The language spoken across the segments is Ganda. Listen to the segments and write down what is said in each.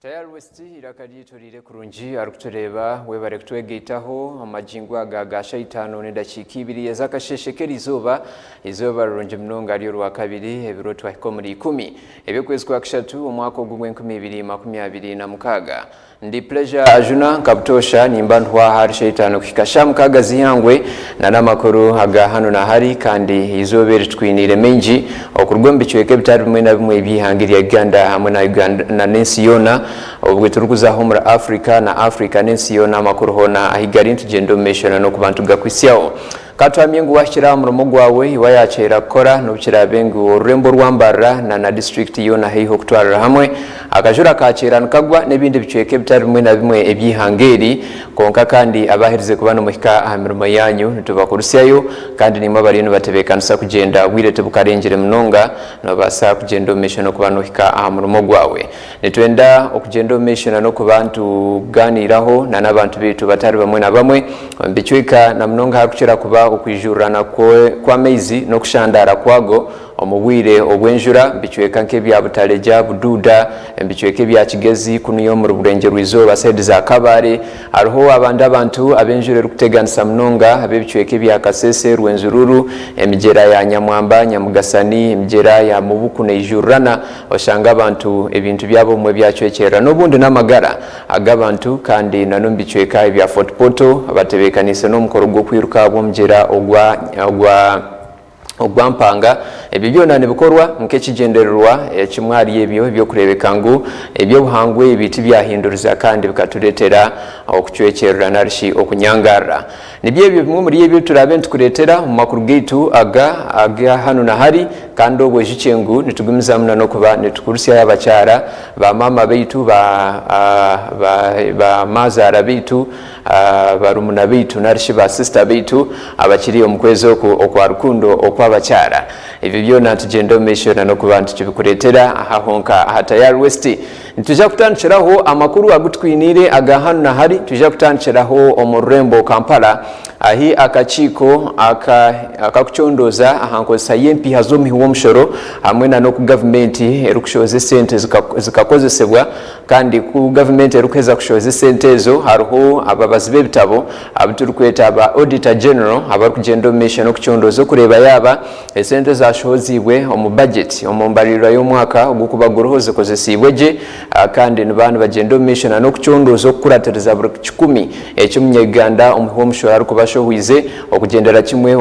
Tayari westi irakadi turire kurunji arukutureba webare kutwegeitaho amajingo aga shaitano n'edakika ibiri ezakasheshekera izoba rurungi munonga ari rwa kabiri ebiro twahiko muri 10 ebyokwezi kwa kishatu omwaka ogw'2026 ndi pleasure ajuna kabutosha nimba ntwa hari shaitano kikasha mukaga ziyangwe n'amakuru Agahanu Nahari kandi izobere twinire menji okurugombe cyweke bitari bimwe na bimwe byihangiriye Uganda hamwe na Uganda na nensi yona ubwo turukuzaho muri Africa na Africa nensi yona amakuru hona ahigari ntugendo meshana no kubantu gakwisiyaho katwamye ngo washyira mu rumo gwawe iwayacera kora no bukirabengu urembo rwambara na district yona heho kutwara hamwe akajura kacera nkagwa nebindi bicweke bitari bimwe na bimwe ebyihangeri konka kandi abaherize kubana muhika amirimo yanyu nituba kurusiyayo kandi nimba bari batebekanisa kugenda wirete bukarengere munonga no basa kugenda meshana no kubana muhika amurumo gwawe nitwenda okugenda meshana no kubantu ganiraho n'abantu bitu batari bamwe na bamwe bicweka na munonga hakuchira kuba okwijurana kwa mezi no kushandara kwago omubwire obwenjura bichweka nke bya butaleja bududa bichweke bya kigezi kuniyo mu ruburenge rwizoba side za kabare ariho abantu abenjure rukuteganisa munonga abe bichweke bya kasese rwenzururu emigera ya nyamwamba nyamugasani emigera ya mubuku nejurana oshanga abantu ebintu byabo mwe byacwekera nobundi namagara agabantu kandi nanombichweka bya Fort Poto abatebekanise no mukoro gwo kwiruka abo mugera ogwampanga ebyo byona nebikorwa nkekigendererwa ekimwari ebyo byo kurebeka ngo ebyo buhangwe ibiti byahinduriza kandi bikatuletera okucwekerera narishi okunyangara nibyo bimwe muri ebyo turabe ntukuretera mu makuru gaitu Agahanu Nahari kandi obwo jicengu nitugumiza muna no kuba nitukurusya y'abacyara ba mama baitu ba mazara baitu barumuna baitu narishi ba sister baitu abakiri omukwezi okwa rukundo okwabacyara ibyo byona tugenda meshona no kubantu kibikuretera ahahonka hatayari westi nituja kutandikiraho amakuru agutwinire Agahanu Nahari tuja kutandikiraho omurembo Kampala ahi akachiko akakuchondoza ahankosa yempi hazomi wo mushoro hamwe na no ku government erukushoze sente zikakozesebwa kandi ku government erukeza kushoze sente zo hariho ababazi b'ebitabo abiturukweta aba auditor general abarukugendo mission no kuchondoza kureba yaba sente zashozibwe omu budget omumbaliro y'omwaka ogukubagorohoze kozesibweje kandi n'abantu bagendo mission no kuchondoza okuratereza buri 10 eky'umunyaganda omuho mushoro arukubashohwize okugendera kimwe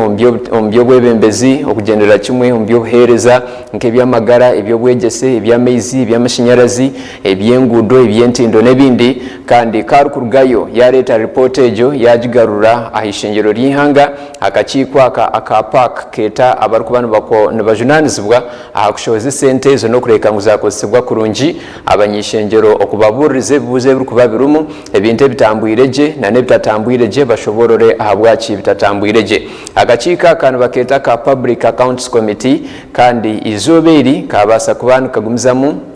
ombyo bwebembezi okugendera kimwe ombyo buhereza nkebyamagara ebyo bwegese ebyamezi ebyamashanyarazi ebyengudo ebyentindo nebindi kandi karukurugayo yareta report ejo yajigarura ahishengero ry'ihanga akachikwa akapark keta abarukubana bako nabajunanizibwa ahakushoze sente zo no kureka nguzakosebwa kurungi abanyishengero okubaburize buze burukuba birumu ebinte bitambwireje na nebitatambwireje bashoborore ahabwachi bitatambwireje agachika kandi baketa ka public accounts committee kandi izoberi kabasa kubana kagumizamu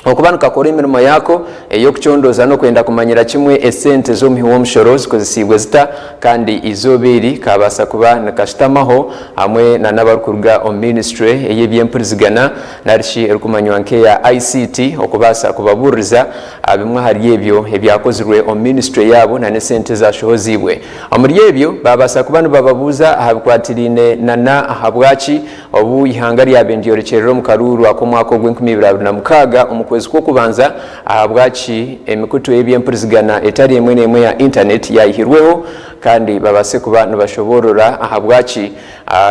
okubana kakora imirimo yako eyo kuchondoza no kwenda kumanyira kimwe esente zo muhiwo mushorozi kozisibwe zita kandi izoberi kabasa kubana kashitamaho hamwe na nabarukurga o ministry eyebyempurizigana narishi erukumanywa nke ya ICT okubasa kubaburiza abimwe hari ebyo ebyakozirwe o ministry yabo na nesente zashohozibwe amuri ebyo babasa kubana bababuza ahabikwatirine na ahabwachi obu ihangari yabendyorekerero mu karuru akomwako gw'2026 kwezi ko kubanza ahabwachi emikutu ebyempurizigana etari emwe nemwe ya internet yahirweho kandi babase kuba nibashoborora ahabwachi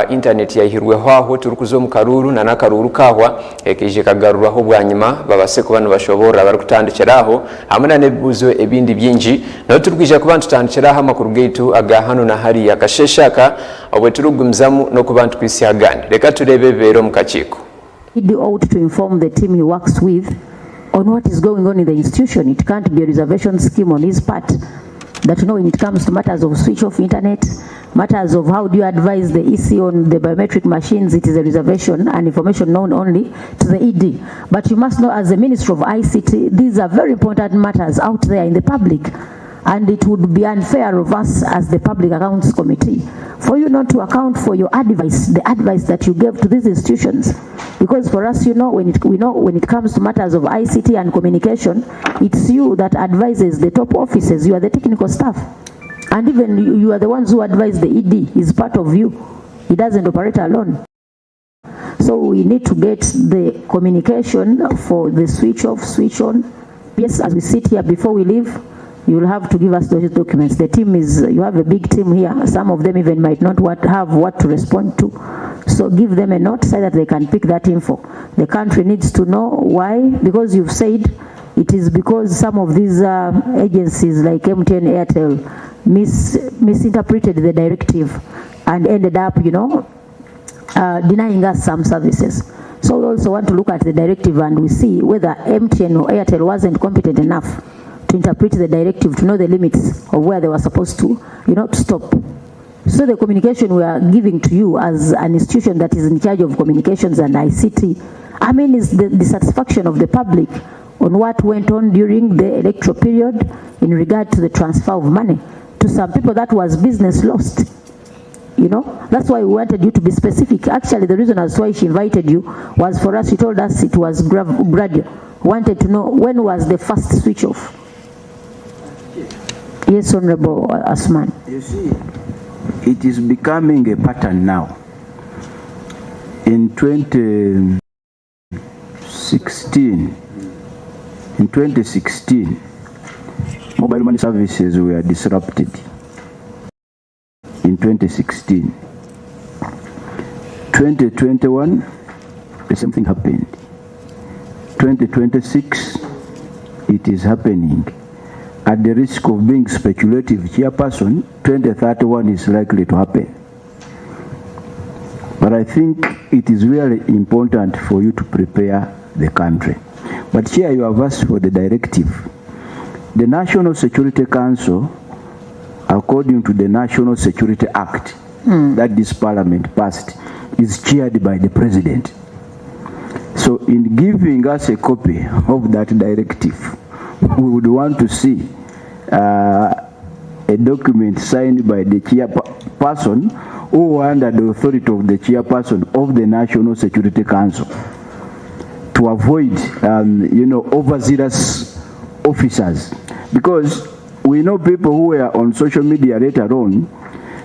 internet yahirweho aho turukuzo mu karuru na nakaruru kahwa ekije kagarurwaho bwanyuma babase kuba nibashobora barukutandikiraho hamwe nebibuzo ebindi byinji no turukije kuba tutandikiraho amakuru gaitu Agahanu Nahari yakasheshaka obwe turugumzamu no kubantu kwisiyagani reka turebe bero mukachiko ought to inform the team he works with on what is going on in the institution. It can't be a reservation scheme on his part. That when it comes to matters of switch off internet, matters of how do you advise the EC on the biometric machines, it is a reservation and information known only to the ED. But you must know as the Minister of ICT, these are very important matters out there in the public. And it would be unfair of us as the Public Accounts Committee for you not to account for your advice, the advice that you gave to these institutions. Because for us, when it comes to matters of ICT and communication, it's you that advises the top officers. You are the technical staff. And even you are the ones who advise the ED. He's part of you. He doesn't operate alone. So we need to get the communication for the switch off, switch on. Yes, as we sit here before we leave, you will have to give us those documents. The team you have a big team here. Some of them even might not have what to respond to. So give them a note so that they can pick that info. The country needs to know why, because you've said it is because some of these agencies like MTN, Airtel misinterpreted the directive and ended up, denying us some services. So we also want to look at the directive and we see whether MTN or Airtel wasn't competent enough to interpret the directive, to know the limits of where they were supposed to, to stop. So the communication we are giving to you as an institution that is in charge of communications and ICT, is the satisfaction of the public on what went on during the electoral period in regard to the transfer of money. To some people, that was business lost. That's why we wanted you to be specific. Actually, the reason as why she invited you was for us. She told us it was gradual. Wanted to know when was the first switch off. Yes, Honorable Asman. You see, it is becoming a pattern now. In 2016, mobile money services were disrupted. In 2016, 2021, the same thing happened. 2026, it is happening. At the risk of being speculative, chairperson, 2031 is likely to happen. But I think it is really important for you to prepare the country. But here you have asked for the directive. The National Security Council, according to the National Security Act that this parliament passed, is chaired by the president. So in giving us a copy of that directive, we would want to see a document signed by the chairperson who under the authority of the chairperson of the National Security Council, to avoid overzealous officers. Because we know people who were on social media later on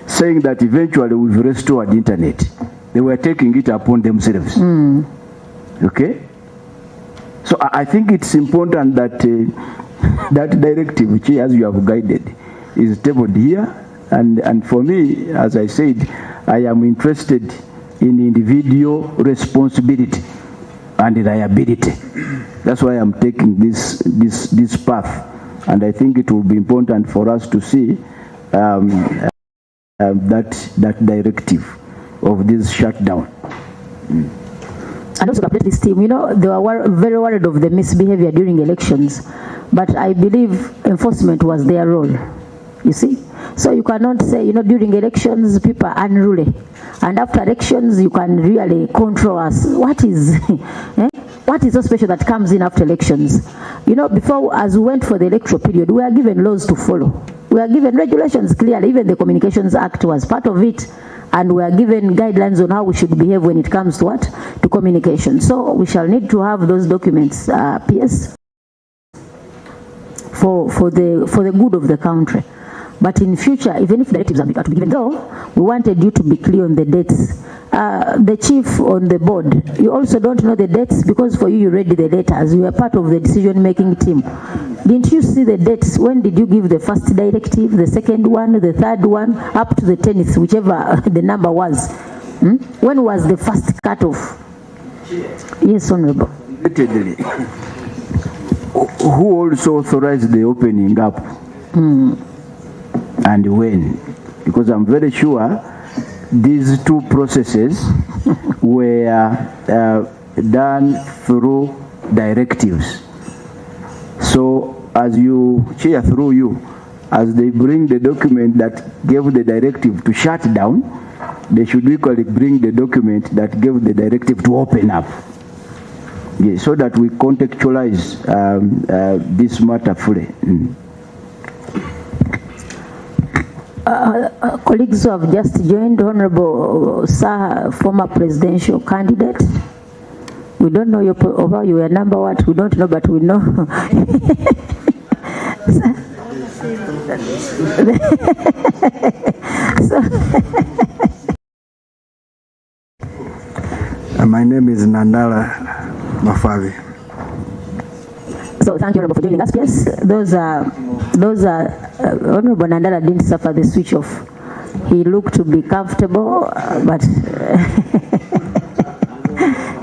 saying that eventually we've restored the internet. They were taking it upon themselves. Okay? So I think it's important that that directive, which, as you have guided, is tabled here. And for me, as I said, I am interested in individual responsibility and liability. That's why I'm taking this path. And I think it will be important for us to see that directive of this shutdown. And also complete this team, they were very worried of the misbehavior during elections, but I believe enforcement was their role, you see. So you cannot say, during elections, people are unruly, and after elections, you can really control us. What is so special that comes in after elections? Before, as we went for the electoral period, we are given laws to follow. We are given regulations clearly. Even the Communications Act was part of it. And we are given guidelines on how we should behave when it comes to what? To communication. So we shall need to have those documents, PS, for the good of the country. But in future, even if directives are to be given, though, we wanted you to be clear on the dates. The chief on the board, you also don't know the dates because for you read the letters. You were part of the decision-making team. Didn't you see the dates? When did you give the first directive, the second one, the third one, up to the 10th, whichever the number was? When was the first cutoff? Yes, Honorable. Who also authorized the opening up? And when? Because I'm very sure these two processes were done through directives. So as you, Chair, through you, as they bring the document that gave the directive to shut down, they should equally bring the document that gave the directive to open up. Yes, so that we contextualize this matter fully. colleagues who have just joined, Honorable Sir, former presidential candidate. We don't know about your number, what we don't know, but we know. My name is Nandala Mafavi. So thank you, Honorable, for joining us. Yes, those are Honorable Nandala didn't suffer the switch off. He looked to be comfortable, but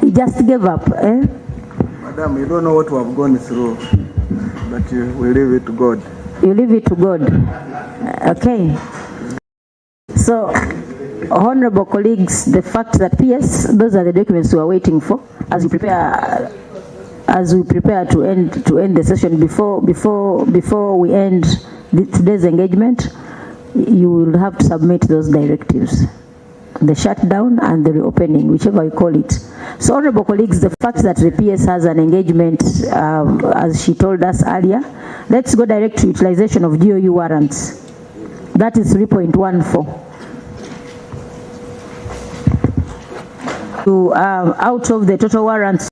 he just gave up. Madam, you don't know what we have gone through, but we leave it to God. You leave it to God. Okay. So, honorable colleagues, the fact that yes, those are the documents we are waiting for as we prepare to end the session. Before we end today's engagement, you will have to submit those directives, the shutdown and the reopening, whichever you call it. So, honorable colleagues, the fact that the PS has an engagement, as she told us earlier, let's go direct to utilization of GOU warrants. That is 3.14. Out of the total warrants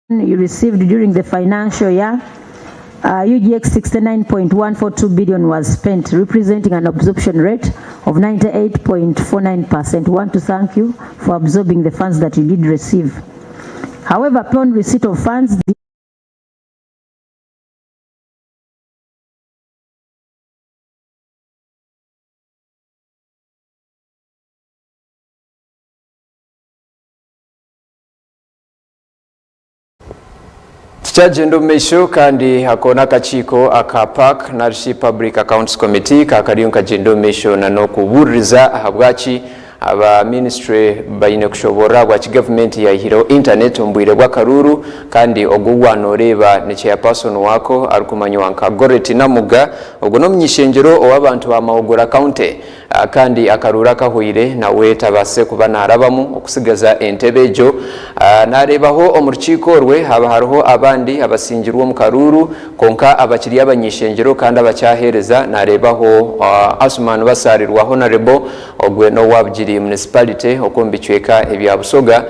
you received during the financial year, UGX 69.142 billion was spent, representing an absorption rate of 98.49%. We want to thank you for absorbing the funds that you did receive. However, upon receipt of funds, Chagendo mesho kandi hakona kachiko aka PAC Nahari Public Accounts Committee kakaliyo kagendo mesho nano kubuririza ahabwachi aba ministry bayine kushobora bwa government ya hiro internet ombwire bwa karuru kandi ogugwano reba ne chairperson wako arukumanywanka Goreti Namuga ogwo no mnyishengero owabantu ba mahogora county kandi akarura kahoire nawe tabase kuba narabamu okusigaza entebejo narebaho omurchiko rwe haba hariho abandi abasingirwa mu karuru konka abakiri abanyishengero kandi abacyahereza narebaho Asman basarirwa honorable ogwe no wabjiri municipality okombichweka ebya Busoga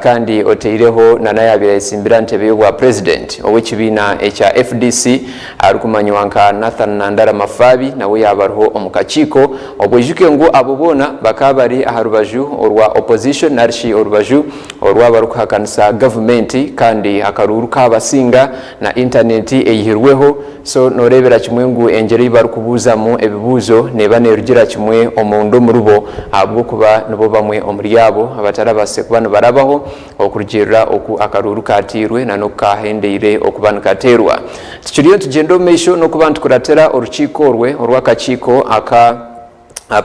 kandi oteireho nanayabira isimbira ntebe wa president owekibina echa FDC arukumanywanka Nathan Nandara Mafabi nawe yabarho omukachiko obwejuke ngo abobona bakabari aharubaju orwa opposition Nahari orubaju orwa barukakanisa government kandi akaruru kabasinga na internet eyihirweho so norebera kimwengu engeri barukubuza mu ebibuzo neba nerugira kimwe omundo murubo abwo kuba nibo bamwe omuriyabo abatarabase kubana barabaho okurugirira oku akaruru katirwe nanokahendeire okubana katerwa tukiriyo tugendo mesho no kubantu kuratera oruchiko rwe orwakachiko aka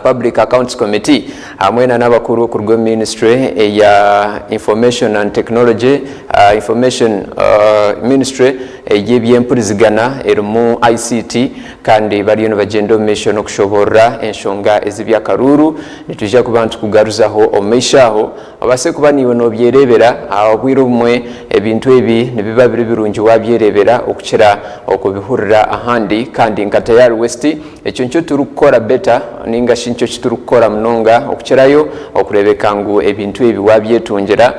Public Accounts Committee hamwena n'abakuru ku rwo ministry ya Information and Technology Information Ministry y'ebyempurizigana erimu ICT kandi bariyo n'abagendo mission no kushobora enshonga ezibya karuru nitujja kubantu kugaruzaho omeshaho abase kuba niwe no byerebera abwiro umwe ebintu ebi nibiba biri birungi wabyerebera okukira okubihurira ahandi kandi nkata ya West ekyo ncyo turukora better ninga shincho kiturukora mnonga okukirayo okurebeka ngu ebintu ebi wabyetongera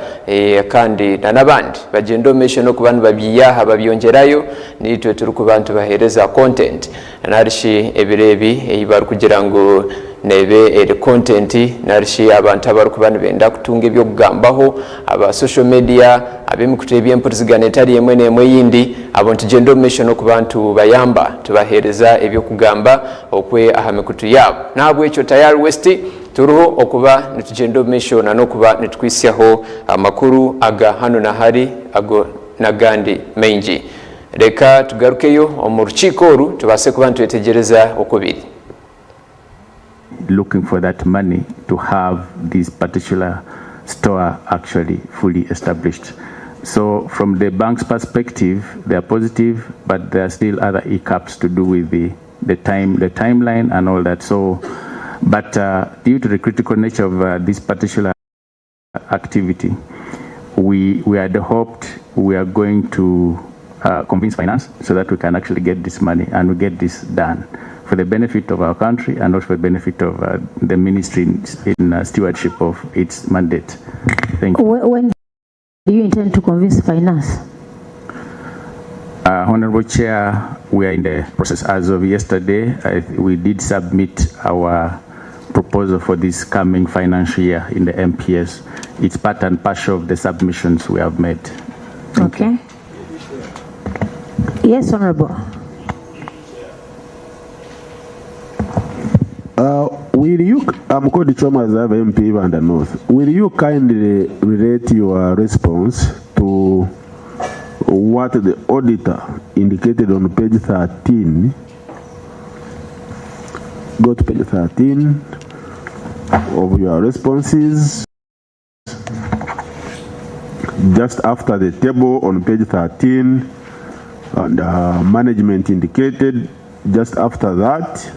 kandi nanabandi bagendo mission no kubantu babiyaha babyongerayo nitwe turukubantu bahereza content Nahari ebirebi eyibaru kugira ngo nebe eri content Nahari abantu abarukubana benda kutunga ebyo kugambaho aba social media abemukutebye empuzigane tali yemwe nemwe yindi abantu gendo mission okubantu bayamba tubahereza ebyo kugamba okwe ahamekutu yabo nabwe ekyo tayari West turuho okuba nitugendo mission nanokuba nitwisyaho amakuru Agahanu Nahari ago nagandi menji reka tugarukeyo omurchiko oru tubase kubantu etegereza okubiri looking for that money to have this particular store actually fully established. So from the bank's perspective, they are positive, but there are still other hiccups to do with the timeline and all that. So, but due to the critical nature of this particular activity, we had hoped we are going to convince finance so that we can actually get this money and we get this done. for the benefit of our country and also for the benefit of the ministry in stewardship of its mandate. Thank you. When do you intend to convince finance? Honorable Chair, we are in the process. As of yesterday, we did submit our proposal for this coming financial year in the MPS. It's part and parcel of the submissions we have made. Thank you. Yes, Honorable. Will you, I'm called Choma as MP Vanda North. Will you kindly relate your response to what the auditor indicated on page 13? Go to page 13 of your responses. Just after the table on page 13, and management indicated, just after that,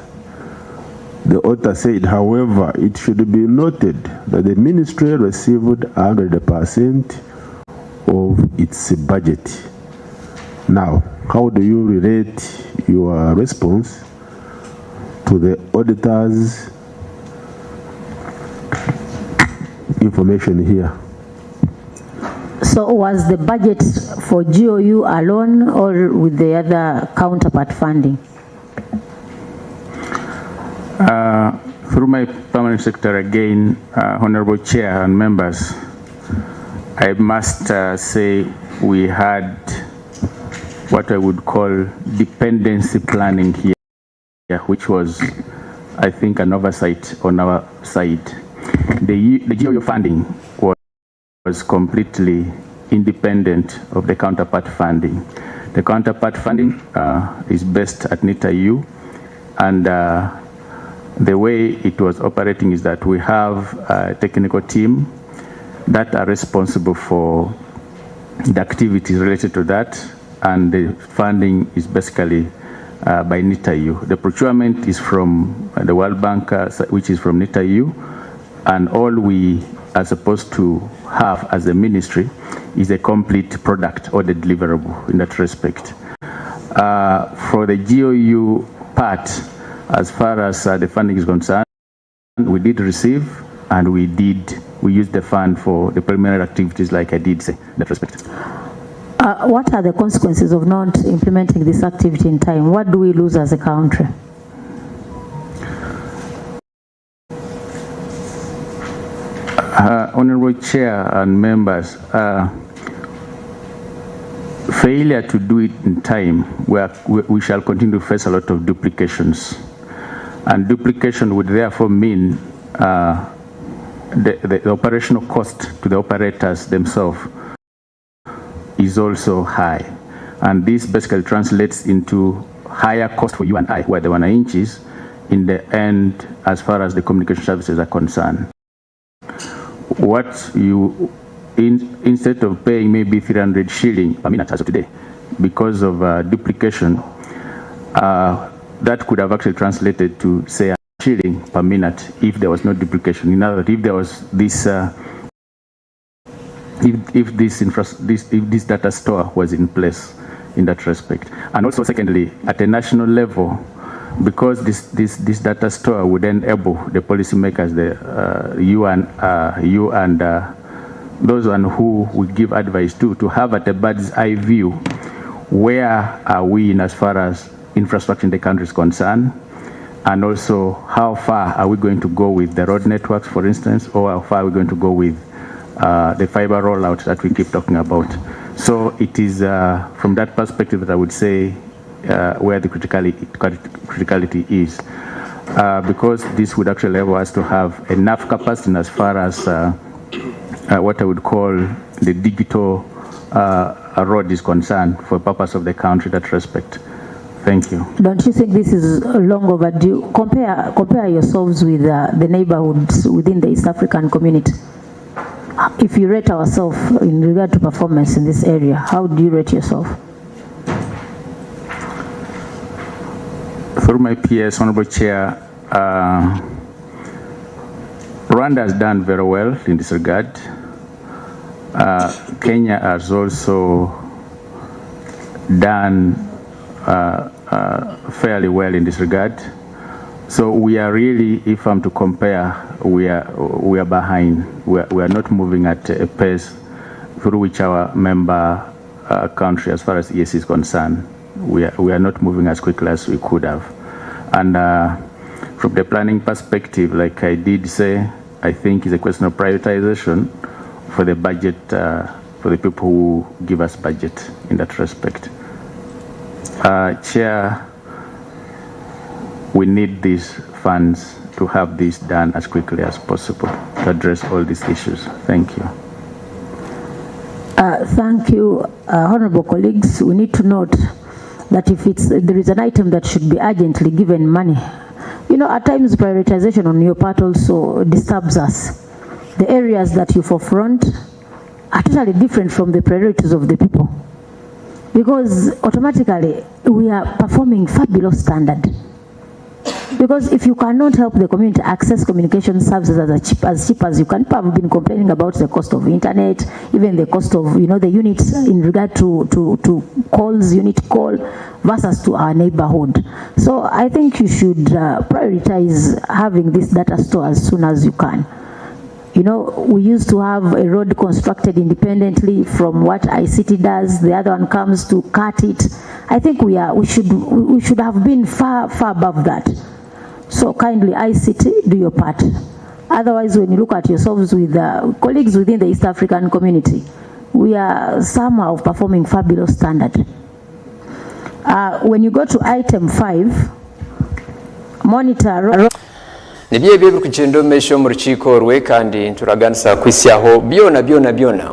the author said, however, it should be noted that the ministry received 100% of its budget. Now, how do you relate your response to the auditor's information here? So was the budget for GOU alone or with the other counterpart funding? Through my permanent secretary again, Honorable Chair and members, I must say we had what I would call dependency planning here, which was, I think, an oversight on our side. The GOU funding was completely independent of the counterpart funding. The counterpart funding is based at NITAU, and the way it was operating is that we have a technical team that are responsible for the activities related to that, and the funding is basically by NITAU. The procurement is from the World Bank, which is from NITAU, and all we are supposed to have as a ministry is a complete product or the deliverable in that respect. For the GOU part, as far as the funding is concerned, we did receive and we used the fund for the preliminary activities, like I did say in that respect. What are the consequences of not implementing this activity in time? What do we lose as a country? Honorable Chair and members, failure to do it in time, we shall continue to face a lot of duplications. And duplication would therefore mean the operational cost to the operators themselves is also high. And this basically translates into higher cost for you and I, where the 1 inch is, in the end, as far as the communication services are concerned. What you, instead of paying maybe 300 shilling per minute as of today, because of duplication, that could have actually translated to, say, a shilling per minute if there was no duplication. In other words, if there was this, if this data store was in place in that respect. And also, secondly, at a national level, because this data store would enable the policymakers, you and those one who we give advice to have at a bird's eye view, where are we in as far as infrastructure in the country is concerned, and also how far are we going to go with the road networks, for instance, or how far are we going to go with the fiber rollout that we keep talking about. So it is from that perspective that I would say where the criticality is, because this would actually allow us to have enough capacity as far as what I would call the digital road is concerned for the purpose of the country in that respect. Thank you. Don't you think this is long overdue? Compare yourselves with the neighborhoods within the East African community. If you rate ourselves in regard to performance in this area, how do you rate yourself? Through my PS, Honorable Chair, Rwanda has done very well in this regard. Kenya has also done fairly well in this regard. So we are really, if I'm to compare, we are behind. We are not moving at a pace through which our member country, as far as ES is concerned, we are not moving as quickly as we could have. And from the planning perspective, like I did say, I think it's a question of prioritization for the budget, for the people who give us budget in that respect. Chair, we need these funds to have this done as quickly as possible to address all these issues. Thank you. Thank you, honorable colleagues. We need to note that if there is an item that should be urgently given money, you know, at times prioritization on your part also disturbs us. The areas that you forefront are totally different from the priorities of the people, because automatically we are performing far below standard. Because if you cannot help the community access communication services as cheap as you can, people have been complaining about the cost of internet, even the cost of, you know, the units in regard to calls, unit call versus to our neighborhood. So I think you should prioritize having this data store as soon as you can. You know, we used to have a road constructed independently from what ICT does. The other one comes to cut it. I think we should have been far above that. So kindly, ICT, do your part. Otherwise, when you look at yourselves with colleagues within the East African community, we are somehow performing far below standard. When you go to item 5, monitor. Nibiye bibiri kugenda mesho mu rukiko rwe kandi turaganisa kwisyaho byona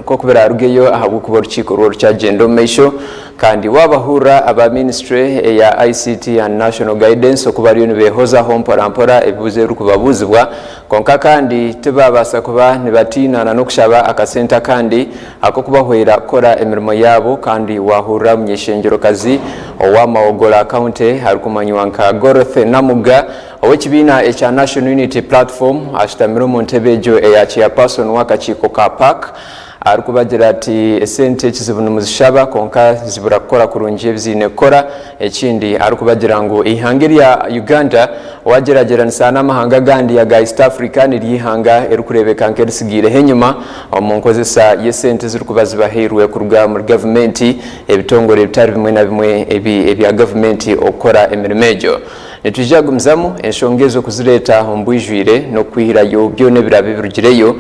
ko kubera rugeyo ahabwo kuba rukiko rwo cyagenda mesho kandi wabahura aba ministry ya ICT and National Guidance okuba ari ne behoza hompora ebuze rukubabuzibwa konka kandi tebabasa kuba nibatina no kushaba akasenta kandi akokubahwera kora emirimo yabo kandi wahura munyeshengero kazi owamaogola account harukumanywa nka Gorothe Namuga owekibina echa National Unity Platform ashitamiro Montebejo eya chairperson wakachiko ka park arikubagira ati esente kizibuno muzishaba konka zibura kora kurunje bizine kora ekindi arikubagira ngo ihangiri ya Uganda wageragera nsana mahanga gandi ya East Africa nirihanga erukurebeka nkersigire henyuma omunkozesa yesente zirikubaziba herwe kuruga mu government ebitongore bitari bimwe na bimwe ebya government okora emirimejo netujagumzamu enshongezo kuzireta ombwijwire no kwihirayo byone birabe birugireyo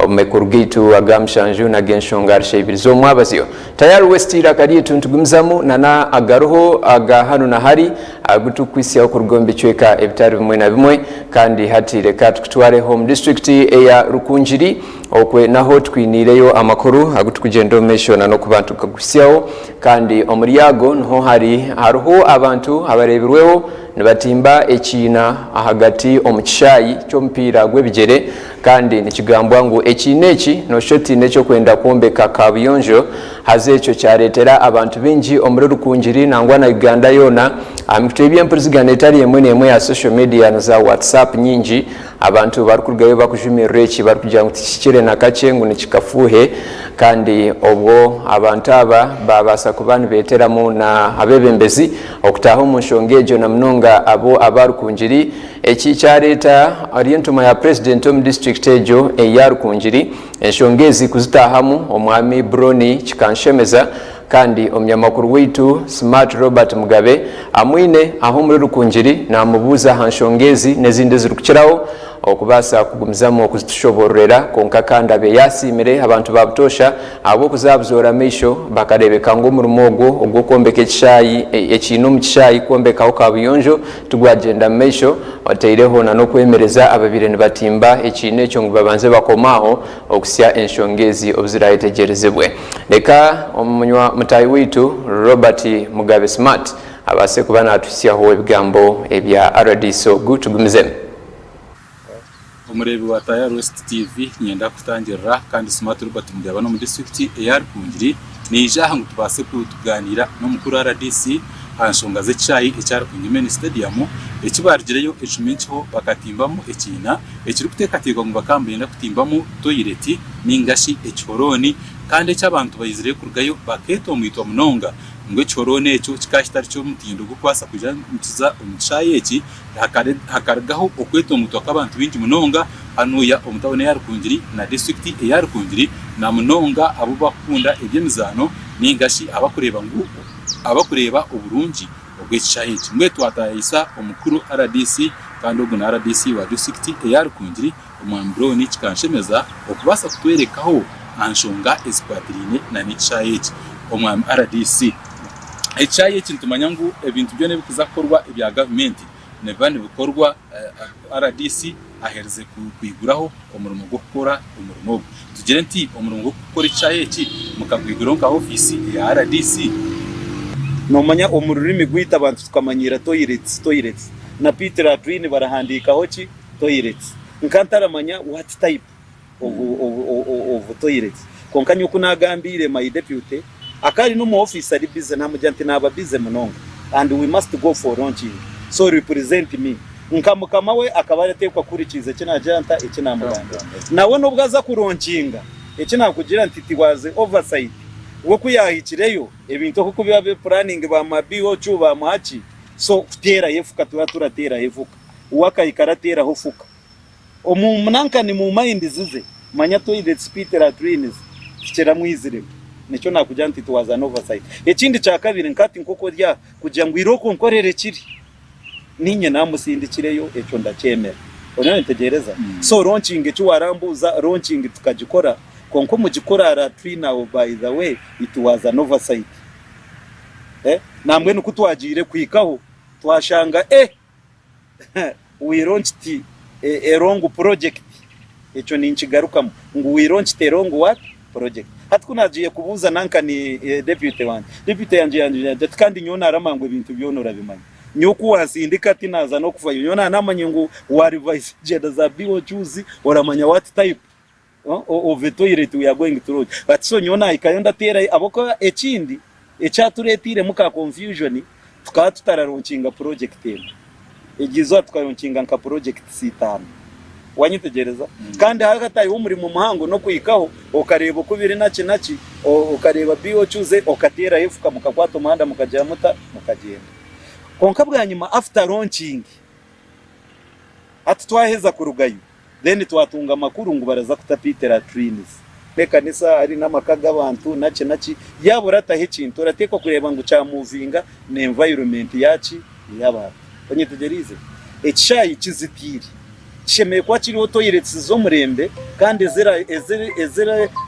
omekurugeitu agamshanju na genshongar shebirizo mwabaziyo tayari westira kadi tuntugumzamu nana agaruho agahanu nahari agutukwisia okurugombe chweka ebitari bimwe na bimwe kandi hatireka tukutware home district eya Rukunjiri okwe naho twinireyo amakuru agutukugendo meshona no kubantu kagusiyaho kandi omuriyago nho hariho abantu abarebirweho nibatimba ekina ahagati omukishayi cy'ompira gwebigere kandi nikigambwa ngo ekineki no shoti necho kwenda kuombeka kabiyonjo haze echo cyaretera abantu benji omuri Rukunjiri nangwa na Uganda yona amikutebye mprizigana etari emwe ya social media na za WhatsApp nyinji abantu barukugayo bakujumirira eki barukujya ngutishikire nakacengu nikikafuhe kandi obwo abantu aba babasa kubana beteramu na abebembezi okutaho mu nshongejo na mnonga abo abarukunjiri eki cyareta orientuma ya president of district ejo eya Rukunjiri enshongezi kuzitahamu omwami Broni kikanshemeza kandi omnyamakuru witu Smart Robert Mugabe amwine aho muri Rukunjiri na mubuza hanshongezi nezinde zirukiraho okubasa kugumzamu okutushoborera konka kandi abe yasimire abantu babutosha abo kuzabuzora misho bakarebeka ngo murumogo ubwo kombeka ekishayi ekinu mukishayi kombeka okabiyonjo tugwagenda misho wateireho na no kwemereza ababire nibatimba ekine ekyo ngo babanze bakomaho okusya enshongezi obuzirayetegerezebwe leka omunywa mutayi witu Robert Mugabe Smart abase kubana atusyaho ebigambo ebya RDSO gutugumizeme umurebi wa Tayari West TV nyenda kutangirira kandi Smart Robert Mugabe no mu district ya Rukunjiri nijaha ngo tubase kutuganira no mukuru RDC hanshonga ze cyayi ecyari ku Stadium ekibargireyo ecumincho bakatimbamo ekina ekiri kutekatirwa ngo bakambenda kutimbamo toilet ningashi ekiforoni kandi cy'abantu bayizire kurugayo baketo mwitwa munonga ngwe chorone echo kikashitari cyo mutindo gukwasa kuja mutiza omuchaye eki hakaragaho okweto mutu akabantu bingi munonga anuya omutawone ya Rukungiri na district ya Rukungiri na munonga abo bakunda ebyemizano ningashi abakureba oburungi ogwechaye eki ngwe twatayisa omukuru RDC kandi ogu na RDC wa district ya Rukungiri omwambroni kikanshemeza okubasa kutwerekaho anshonga esquadrine na nichaye eki omwam RDC echaye eki ntumanya ngu ebintu byone bikuzakorwa ebya government nebane bikorwa RDC ahereze kwiguraho omurimo gwo gukora umurimo tugire nti omurimo gwo gukora echaye eki mukakwiguraho nka office ya RDC nomanya omururimi gwita abantu tukamanyira toilets na Peter Adwin barahandikaho ki toilets nkantaramanya what type of toilets konkanye uko nagambire my deputy akari no mu office ari busy namujante naba busy munonga and we must go for launching so represent me nkamukama we akabare tekwa kuri kize kinajanta ikinamuganda nawe nubwo aza kuronkinga ikinakugira nti waze oversight wo kuyahikireyo ebintu kuko biba planning ba mabiwo chuba machi so kutera yefuka turatera yefuka uwakayikaratera hofuka omumunanka ni mu mind zize manya toilets Peter Adwin kera mwizire nico nakujya nti tuwaza oversight ekindi cya kabiri nkati nkoko rya kujya ngo iroko nkorere kiri ninye namusindikireyo eco ndakemera onone tegereza so launching cyo warambuza launching tukagikora konko mugikora ara now by the way it was an oversight namwe nuko twagire kwikaho twashanga we launched a wrong project eco ninkigarukamo ngo we launched a wrong what project hatukunagiye kubuza nanka ni deputy yanje kandi nyona aramangwe ibintu byonora bimanya nyuko wasindika ati naza no kuva nyona namanye ngo wari vice jeda za biwo choose oramanya what type of toilet we are going to road but so nyona ikayonda tera aboko ekindi ecaturetire muka confusion tukaba tutararonkinga project eno egizo tukaronkinga nka project sitana wanyitegereza kandi hagataye umurimo muhango no kwikaho okareba kubiri naki okareba biwo chuze okatera yefuka mukakwata umuhanda mukajya muta mukagenda konka bwanyuma after launching atwaheza kurugayo then twatunga makuru ngo baraza kutapitera Adwin mekanisa ari namakaga abantu naki yabura tahe kintu rateko kureba ngo cha movinga na environment yaci yaba wanyitegereze echayi kizitiri chemeye kwa kiriho toilets zo murembe kandi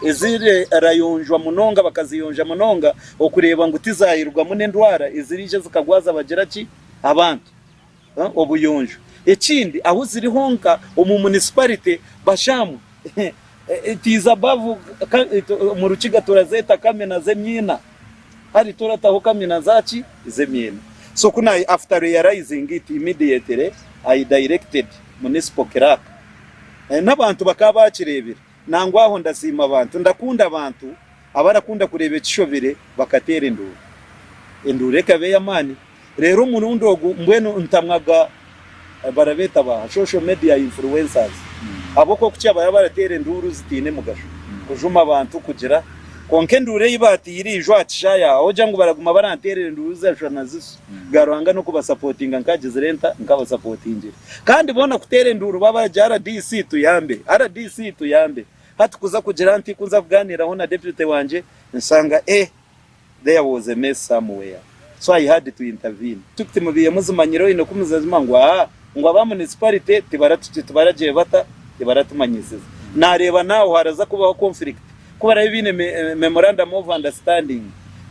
ezire arayonjwa munonga bakaziyonja munonga okureba ngo tizahirwa munendwara izirije zikagwaza bagera ki abantu obuyonjo ekindi aho ziri honka mu municipality bashamu tiza bavu mu rukiga turazeta kamena zemyina hari torataho kamena zaci zemyina so kuna after realizing it immediately I directed municipal clerk n'abantu bakaba bakirebera nangwaho ndasima abantu ndakunda abantu abarakunda kureba ikishobere bakatera induru reka be yamani rero umurundo mbweno ntamwaga barabeta ba social media influencers aboko kucyaba baratera induru zitine mugasho kujuma abantu kugira konke ndure yibati yirijwe atishaya oja ngo baraguma baranterera induru zashana ziso garuhanga no kuba supportinga nkagize renta nkaba supportingira kandi bona kutera induru baba RDC tuyambe hatukuza kugira anti kunza kuganiraho na deputy wanje nsanga there was a mess somewhere so I had to intervene tukitimubiye muzimanyiro ino kumuzazima ngo aba municipality tibaragiye bata tibaratumanyisiza nareba naho haraza kubaho conflict kubara ibine memorandum of understanding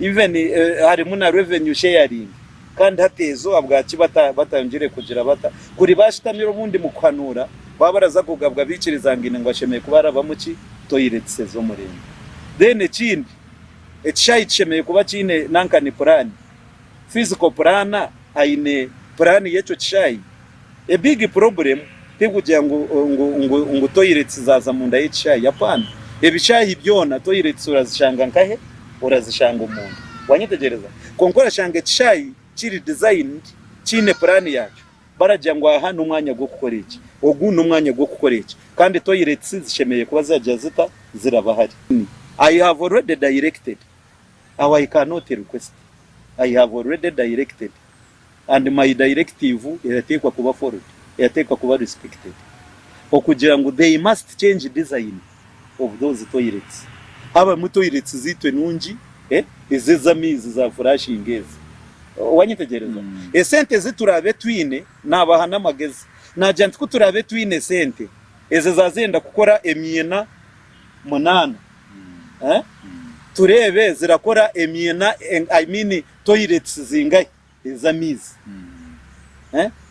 even harimo na revenue sharing kandi hatezo abwaci batangire kugira bata kuri bashitamiro bundi mukwanura babaraza kugabwa bikirizangine ngo ashemeye kubara bamuki toilets zo murenge then ekindi echayi chemeye kuba kine nanka ni plan physical plan aine plan yecho chayi a big problem tekugira ngo toilets zaza munda y'echayi yapana ebishayi byona toilets urazishanga nkahe urazishanga umuntu wanyitegereza konkora shanga echayi kiri designed kine plan yacu barajya ngo aha numwanya gwo gukora iki ogu numwanya gwo gukora iki kandi toilets zishemeye kuba zajya zirabahari I have already directed I cannot request I have already directed, and my directive iratekwa kuba followed, iratekwa kuba respected, okugira ngo they must change design of those toilets. Aba mu toilets zitwe nungi izezamizi za flashing ezi wanyitegereza esente ziturabe twine nabaha n'amagezi najya ntiko turabe twine sente eze zazenda gukora emyena 8 turebe zirakora emyena I mean toilets zingahe izamizi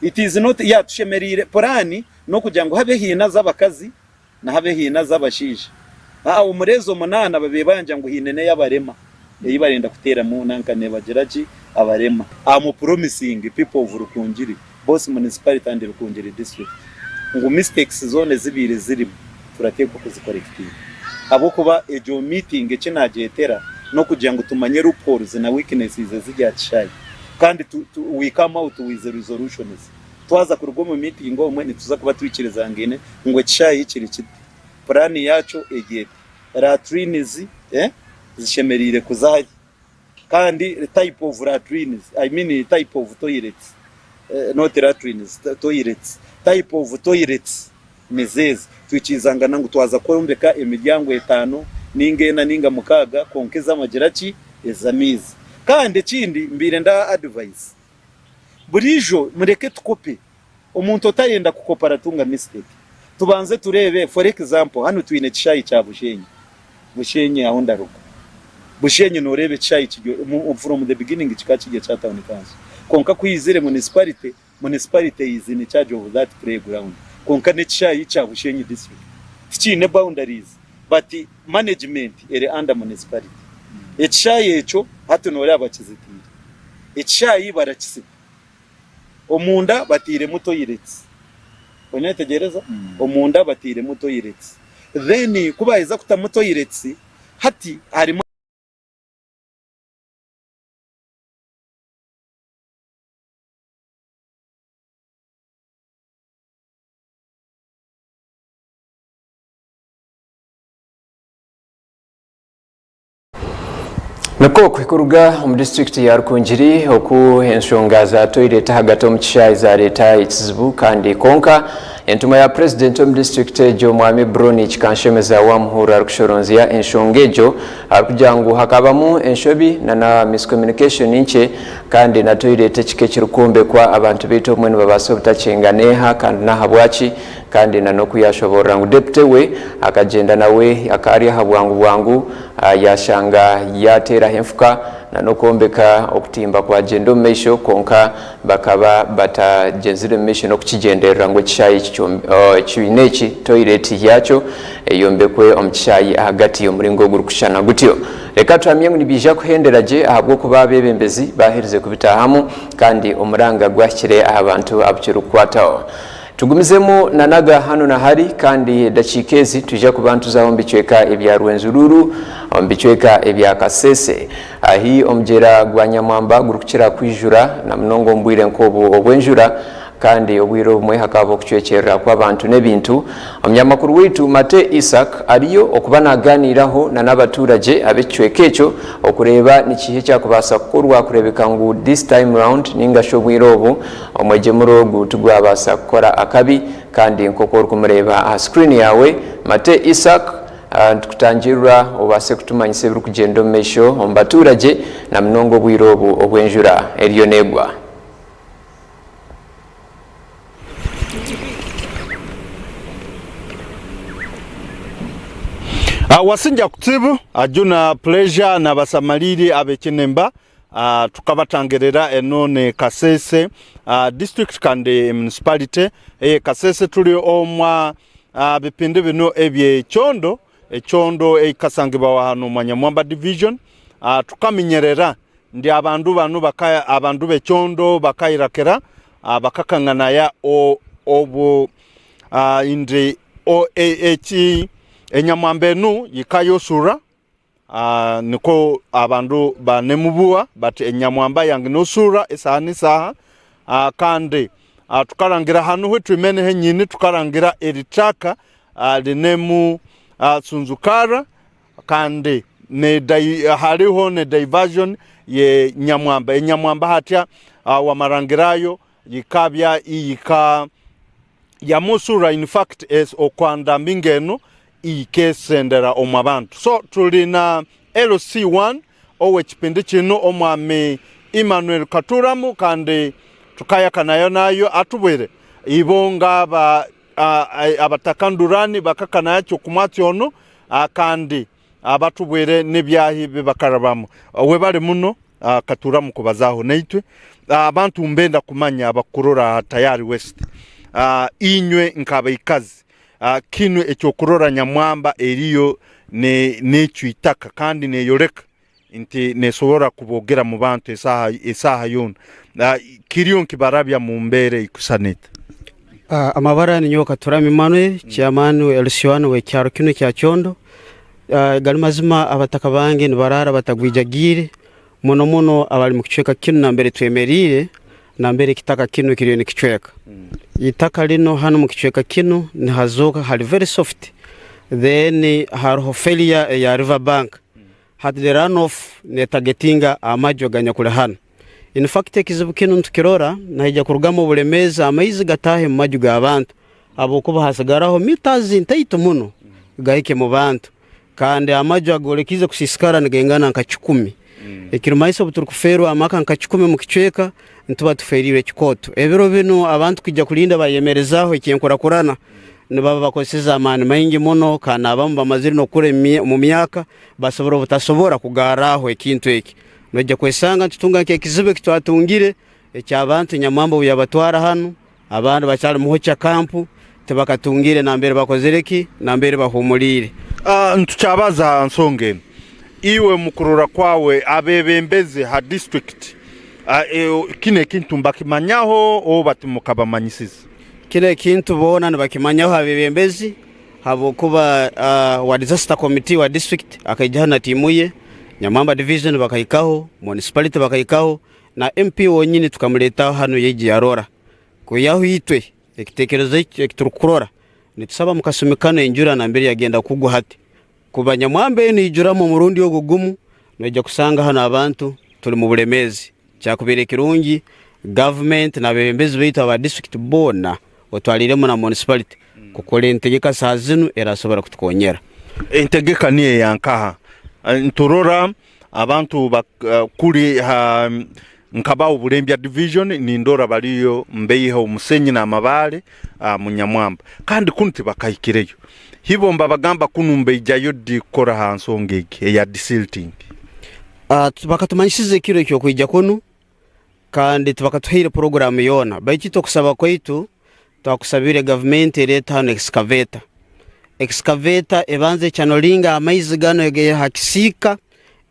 it is not tushemerire porani no kugira ngo habe hina z'abakazi na habe hina z'abashije umurezo 8 babebanja ngo hinene y'abarema yibarenda kutera mu nankane bageraji abarema promising people of Rukungiri boss municipality and Rukungiri district ngo mistakes zone zibiri ziri turatekwa kuzikorrective abo kuba ejo meeting kinagetera no kugira ngo tumanye reports na weaknesses zijya cyane kandi we come out with the resolutions twaza ku rugo mu meeting ngo umwe tuza kuba twikiriza ngene ngo cyayi kiri kiti plan yacu egiye latrines zishemerire kuzaji kandi type of latrines I mean type of toilets not latrines toilets type of toilets mezezi twikizangana ngo twaza korombeka emiryango 5 ningena ninga mukaga konkeza magirachi ezamizi kandi kindi mbire nda advice burijo mureke tukope umuntu otayenda kukopara tunga mistake tubanze turebe for example hano twine cyayi cya bushenye aho ndaruka bushenye norebe cyayi from the beginning kikakige cha town kanso konka kwizire municipality is in charge of that playground konka ne cyayi cya bushenye district tikine boundaries but management ere under municipality ecyayi echo hatu nore abakizitira ecyayi barakisipa omunda batire muto yiretse onyetegereza omunda batire muto yiretse then kubayeza kuta muto yiretse hati harimo Nako kwikuruga mu district ya Rukungiri oku enshonga za toilet hagati mu kishayi za leta ikizibu kandi konka entuma ya president of district jo Mwami Broni kikanshemeza wa muhura rukushoronzia enshongejo akujangu hakabamu enshobi na miscommunication inche kandi na toilet kike kirukumbe kwa abantu bito mwene babaso butacenganeha kandi na habwachi kandi na noku yashobora ngo deputy we akagenda nawe akari habwangu yashanga yatera hemfuka na nokombeka okutimba kwa gendo mesho konka bakaba batajenzire mesho no kukigenderera ngo kishayi kiwineki toilet yacho yombekwe omukishayi hagati yo muringo gurukushana gutyo reka turamye ngo nibija kuhenderaje ahabwo kuba bebembezi baherize kubitahamu kandi umuranga gwashyire abantu abukirukwataho tugumizemo na Agahanu Nahari kandi dachikezi tujja ku bantu za ombicweka ebya Rwenzururu ombicweka ebya Kasese ahi omjera gwa Nyamwamba gurukira kwijura na mnongo mbwire nkobo obwenjura kandi obwiro bumwe hakabo kucwekerera kwa bantu nebintu omnyamakuru wetu Mate Isaac ariyo okubanaganiraho na nabaturaje abecwekecho okureba nikihe cyakubasa kukorwa kurebeka ngo this time round ninga shobwirobo omwejemuro gutugwabasa gukora akabi kandi nkokoro kumureba screen yawe Mate Isaac tukutangirira obase kutumanyise biri kugendo mesho ombaturaje na mnongo bwirobo obwenjura eriyo negwa wasinja kutibu ajuna pleasure na basamaliri abekinemba tukabatangerera enone Kasese district kandi municipality Kasese tuli omwa bipinde bino ebye chondo ekasangibwa wahano Mwanyamwamba division tukaminyerera ndi abandu banu bakaya abandu bechondo bakayirakera bakakangana ya obo indi oahi enyamwamba enu yikayosura niko abandu banemubuwa but enyamwamba yange nosura esahani saha kandi tukarangira hanu hwetu imene henyini tukarangira eritaka linemu sunzukara kandi hariho ne diversion ye nyamwamba nyamwamba hatya wamarangirayo yikabya iyika ya musura in fact es okwanda mbingeno ikesendera omwabantu so tulina LC1 owe kipindi kino omwami Emmanuel Katuramu kandi tukayakanayo nayo atubwere ibonga abatakandurani bakakanayo kumwati ono kandi abatubwere nebyahi bibakarabamu we bali muno Katuramu kubazaho naitwe abantu mbenda kumanya abakurora tayari west inywe nkaba ikazi kinu ekyokurora nyamwamba eriyo necyitaka kandi neyoreka inti nesobora kubogera mu bantu esaha yona kiriyo nkibarabya mu mbere ikusaneta amabara ni nyoka Turami Emmanuel chairman wa LC1 we cyaro kino cya Cyondo gali mazima abataka bange nibarara batagwijagire muno abali mu kicweka kino na mbere twemerire na mbere kitaka kino kiriyo ni kicweka itaka lino hano mu kicweka kino ni hazoka hali very soft then haro failure ya river bank had the runoff ne targetinga amajoganya kule hano in fact kizibu kino tukirora na ija kurugamo bulemeza amayizi gatahe mu majuga abantu abo kuba hasagaraho mitazi ntaito muno gaike mu bantu kandi amajo agolekize kusisikara ngengana nka 10 ekirumaiso buturukufero amaka nka 10 mu kicweka ntuba tuferire kikoto ebiro bino abantu kujya kulinda bayemerezaho ikinkora kurana nibaba bakoseza amani maingi muno kana abamu bamaziri no kure mu myaka basobora butasobora kugaraho ikintu eki nojja kwesanga tutunga nke kizibe kitwatungire ekyabantu nyamambo yabatwara hano abantu bacyali muhocha kampu tebakatungire na mbere bakozereki na mbere bahumulire ntucyabaza nsonge iwe mukurura kwawe abebembeze ha district kine kintu mbakimanyaho o batimukabamanyisiza kile kintu bona nibakimanyaho abebembezi habo kuba wa disaster committee wa district akajana timuye nyamamba division bakayikaho municipality bakayikaho na MP wonyine tukamuleta hano yeji yarora kuyaho yitwe ekitekerezo ekiturukurora nitusaba mukasumikana injura na mbere yagenda kugwa hati kuba nyamwambe ni ijura mu Murundi yo gugumu noja kusanga hano abantu tuli mu bulemezi cyakubere kirungi government na bebembezi bita wa district bona otwaliremo na municipality kukole integeka sazinu erasobora kutukonyera integeka niye yankaha nturora abantu kuri nkaba uburembya division ni ndora baliyo mbeyiho umusenyi na amabale munyamwamba kandi kunti bakayikireyo hibomba bagamba kunumbe ijyayo dikora hansongeke ya desilting bakatumanyisize kiro cyo kujya kono kandi tubakatuhire program yona bayikito kusaba kwaitu twakusabire government leta hano excavator ebanze chanolinga amaizi gano yegeye hakisika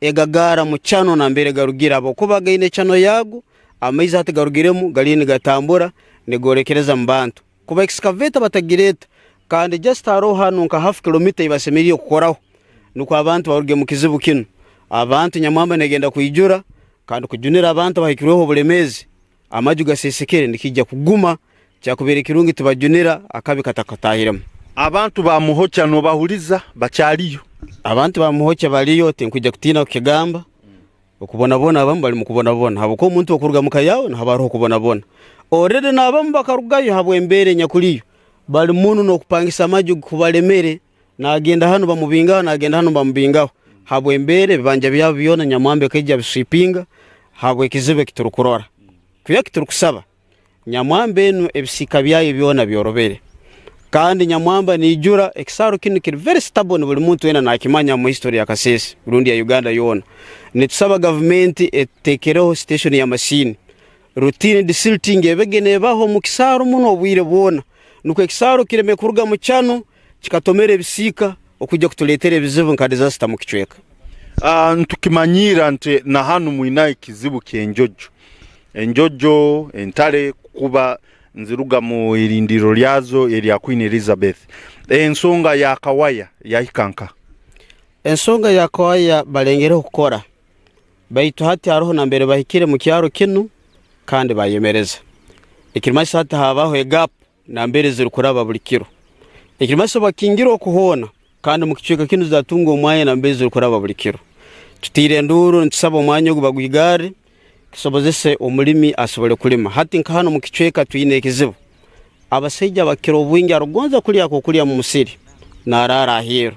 egagara mu chano na mbere garugira abo kubagaine chano yagu amaizi hatigarugiremu galini gatambura negorekereza mbantu kuba excavator batagireta kandi just aro hano nka half kilometer ibasemiriye kukoraho nuko abantu baruge mu kizibu kino abantu nyamwamba negenda kuyijura kandi kujunira abantu bahikireho bulemezi amajuga sesekere nikijya kuguma cyakubere kirungi tubajunira akabi katakatahiramo abantu bamuhocha no bahuriza bacyaliyo abantu bamuhocha baliyo tenkujya kutina kugamba ukubona bona abamwe bali mukubona bona habo ko umuntu okuruga mukayawo na habaho kubona bona already nabamwe bakarugayo habwe mbere nyakuliyo bali muntu no kupangisa amajuga kubalemere nagenda hano bamubingaho nagenda hano bamubingaho habwe mbere banja byabo byona nyamwambe kejya bisipinga habwe kizibe kiturukurora kuya kiturukusaba nyamwambe no ebisika byayo byona byorobere kandi nyamwamba ni ijura exaro kinu kiri very stubborn buli muntu ena nakimanya mu history ya Kasese Burundi ya Uganda yona nitusaba government etekereho station ya machine routine desilting ebegene baho mu kisaro muno obwire bona nuko exaro kireme kuruga mu cyano kikatomere bisika okujya kutuletera bizibu nka disaster mu kicweka ntukimanyira nte na hanu muinaye kizibu enjojo entale kuba nziruga mu irindiro lyazo ya Queen Elizabeth ensonga ya kawaya ya hikanka ensonga ya kawaya balengere ukora baitu hati aroho na mbere bahikire mu cyaro kinu kandi bayemereza ikirimaso hati habaho gap na mbere zirukuraba buri kiro ikirimaso bakingiro kuhona kandi mu kicweka kinu zatunga umwaye na mbere zirukuraba buri kiro tutire nduru ntusaba omwanya ogu bagwigare kisobozese omulimi asobole kulima hati nka hano mu kicweka tuyine ekizibu abasaija bakiro obwingi arugonza kulya mu musiri narara ahero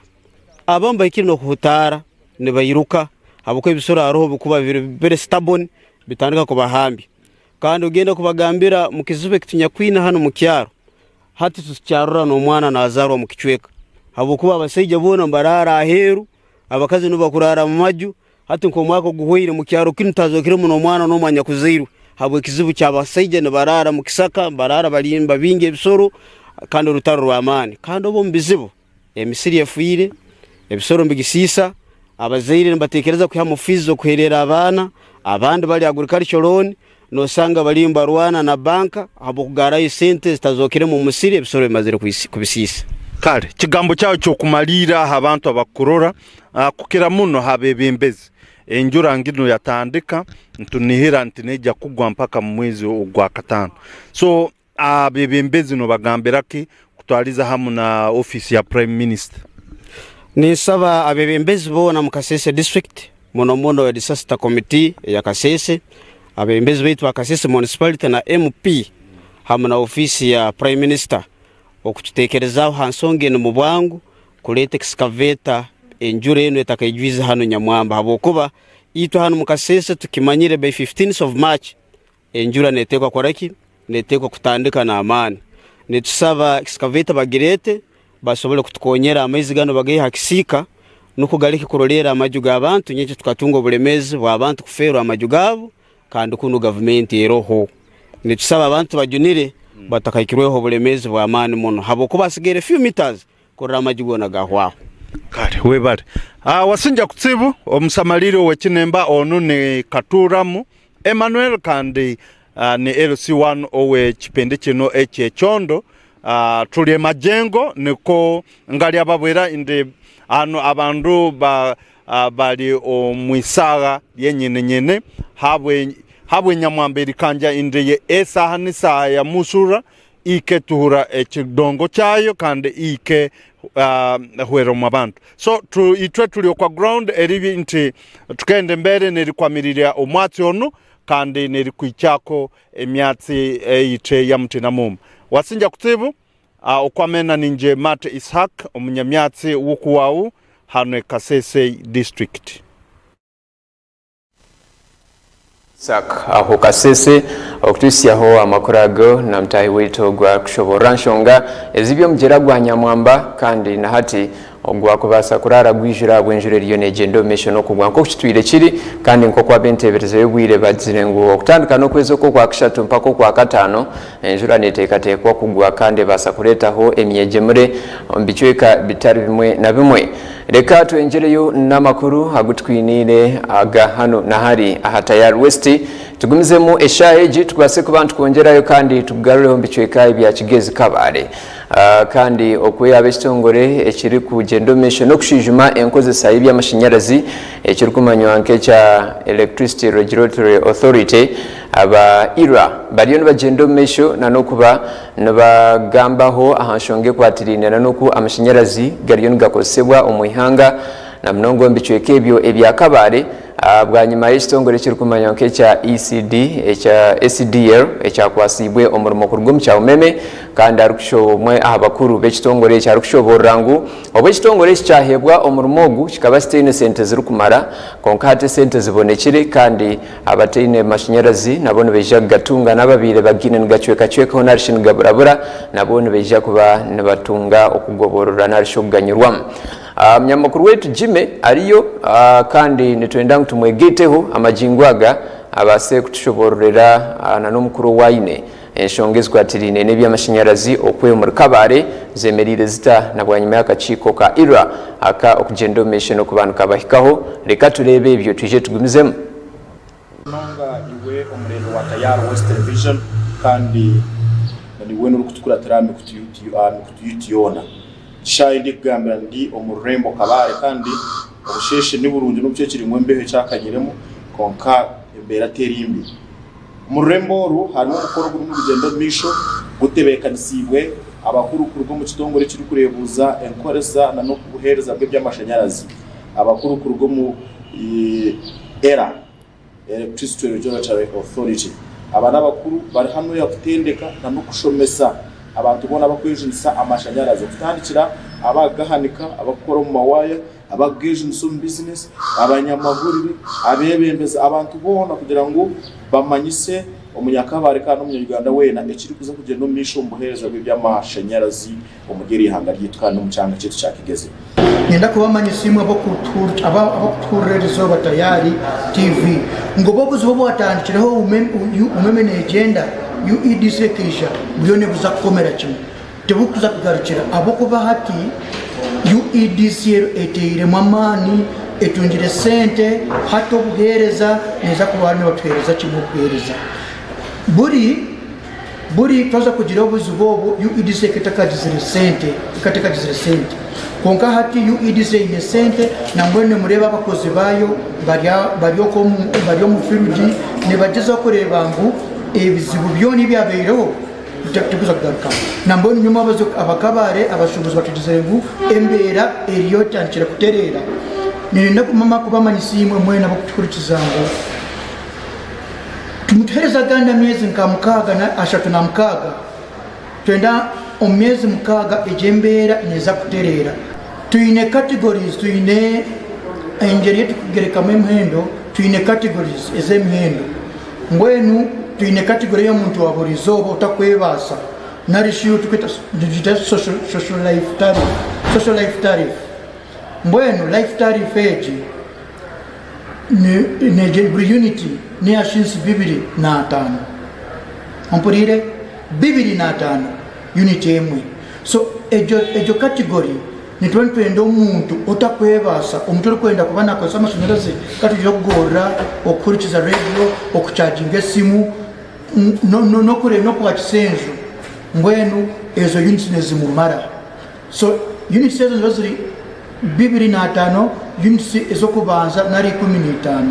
abamba ikiri no kuhutara ne bayiruka abuko ebisoro aroho bukuba bire stubborn bitandika kubahambi kandi ugenda kubagambira mu kizibu kitunya kwina hano mu kyaro hati tucyarura no mwana nazarwa mu kicweka abukuba abasaija bona mbarara aheru abakazi nuba kurara mu maju hati nko mwako guhwire mu kyaro kinutazokire muno mwana no manya kuziru habwe kizibu cy'abasaija ne barara mu kisaka barara balimba binge ebisoro kandi rutaro rw'amani kandi obo mbizibu emisiri yafuire ebisoro mbigisisa abazaire batekereza kuha mufizo kuherera abana abandi bali agriculture loan no sanga balimba rwana na banka abo kugarayo sente zitazokire mu musiri ebisoro bimazire kubisisa kale kigambo cyawo cyo kumalira abantu abakurora kukira muno habebembezi enjura ngino yatandika ntunihira ntineja kugwa mpaka mu mwezi ogwa katano so abebembezi no bagambira ki kutwaliza hamu na office ya prime minister ni saba abebembezi bona mu Kasese district mono ya disaster committee ya Kasese abebembezi betu wa Kasese municipality na MP hamu na office ya prime minister okututekerezaho hansonge no mubwangu kuleta excavator enjure eno etakayijwiza hano Nyamwamba habokuba ito hano mu Kasese tukimanyire by 15th of March enjura netekwa koraki netekwa kutandika na amani netusaba excavator bagirete basobole kutukonyera amaizi gano bagaye hakisika nuko galiki kurolera amaju g'abantu nyeche tukatunga obulemezi bwa abantu kufero amaju gabo kandi kuno government eroho netusaba abantu bajunire batakayikirweho obulemezi bwa amani muno habokuba asigere few meters kurira amaju gona gahwaho kale webale wasinja kutsibu omusamaliro wekinemba onu ne Katuramu Emmanuel kandi ne LC1 owe kipende kino ekyechondo tuli majengo niko ngali ababwera inde ano abandu bali omwisaga yenyenene habwe Nyamwamba kanja inde ye esaha nisa ya musura ike tuhura ekidongo cyayo kandi ike hwero mabantu so itwe tuli kwa ground eribi nti tukende mbere neri kwamiriria omwatsi ono kandi neri kwichako emyatsi eite ya mtina mum wasinja kutibu okwamena ninje Mate Ishak omunyamyatsi wukuwawu hano Kasese district sak aho Kasese okutusyaho amakurago na mtahi wetu gwa kushobora nshonga ezibyo mugera gwa Nyamwamba kandi na hati ogwa kubasa kurara gwijira bwenjure ryo negendo mission okugwa nko kitwire kiri kandi nko kwa bentebereze yobwire bazire ngo okutandika no kwezo ko kwa kishatu mpako kwa katano enjura netekatekwa kugwa kandi basa kuretaho emyegemure mbicweka bitari bimwe na bimwe reka twenjereyo namakuru agutwinire Agahanu Nahari ahatayar West tugumizemo eshaeji twase kubantu kongerayo kandi tugarureho mbicweka ibya kigezi kabare kandi okuye abestongore ekiri ku gendo mission okushijuma enkoze sayibi y'amashanyarazi ekiri kumanywa nke cha Electricity Regulatory Authority aba IRA bariyo bagendo mission nanokuba nabagambaho ahashonge kwatirine nanoku amashanyarazi gariyo ngakosebwa omwihanga na mnongo mbicweke ebyo ebyakabare bwanyuma y'ekitongole kiri kumanya nke cha ECD echa SDL echa kwasibwe omurimo kurugum cha umeme kandi arukushomwe abakuru b'ekitongole cya rukushoborangu ob'ekitongole cyahebwa omurimogu kikaba sitine sente zirukumara konkate sente zibonekire kandi abatine mashanyarazi nabone beja gatunga nababire bagine ngacweka cweka narishin gaburabura nabone beja kuba nabatunga okugoborora narishoganyirwam mnyamakuru wetu Jime ariyo kandi nitwenda tumwegeteho amajingwaga abase kutushoborera na nomukuru waine enshongezwa tirine nebyamashanyarazi okwe muri kabare zemerire zita nabwanyuma yakachiko ka IRA aka okugendo mission okubantu kabahikaho reka turebe ibyo tuje tugumizemo nonga iwe omurendo wa Tayar West Television kandi niwe nurukutukura tarame kutuyutiona shayindi kugambira ndi omurembo kabare kandi obusheshe ni Burundi no byo mwembehe cyakanyiremo konka embera terimbi murembo ru harimo gukora mu rugendo misho gutebekanisiwe abakuru kurwo mu kitongore kiri kurebuza enkoreza na no kubuhereza bwe by'amashanyarazi abakuru kurwo mu ERA Electricity Regulatory Authority abana bakuru bari hano ya kutendeka na no kushomesa abantu bona bakwejinisa amashanyarazi kutandikira abagahanika abakora mu mawaya abagejinisa mu business abanyamaguriri abebembeza abantu bona kugira ngo bamanyise umunyakabare kandi umunyarwanda wena ekiri kuza kugenda no misho mbuhereza by'amashanyarazi umugeri ihanga ryitwa no mucanga cyetu cyakigeze nenda kubamanyisa imwe abakuturezo batayari TV ngo bobuzi bo batandikiraho umeme ne agenda UEDC kisha byone buza komera kimwe tebukuza kugarukira abo kuba hati UEDC eteire mamani etungire sente hato buhereza neza kubana batwereza kimwe kuhereza buri twaza kugira obuzi bobo UEDC ketakajizire sente konka hati UEDC ine sente na mbone mureba abakozi bayo baryo mu field ne bageza kureba ngo ebizibu byoni byabeereho tukuza kugaruka na mbone nyuma abazo abakabare abashubuzi batugize ngo embera eriyo cyankira kuterera nenda kumama kubamanyisiimwe mwena bakukurikiza ngo tumutereza ganda miezi nkamukaga na ashatu na mukaga twenda omyezi mukaga ejembera neza kuterera tuine categories tuine engeri tukugereka memhendo tuine categories ezemhendo mbwenu tuine category ya muntu waburizobo utakwebasa narishiyo tukita digital social life tariff mbwenu life tariff eji ne unity ni ashinsi 205 ampurire 205 unity emwe so ejo category ni twende omuntu otakwebasa omuntu kwenda kubana kwa amashanyarazi kati yogora okurikiza radio okucharginga esimu no kure no kwa kisenzo mbwenu ezo units nezimumara so units ezo ziri 205 units ezo kubanza nari 15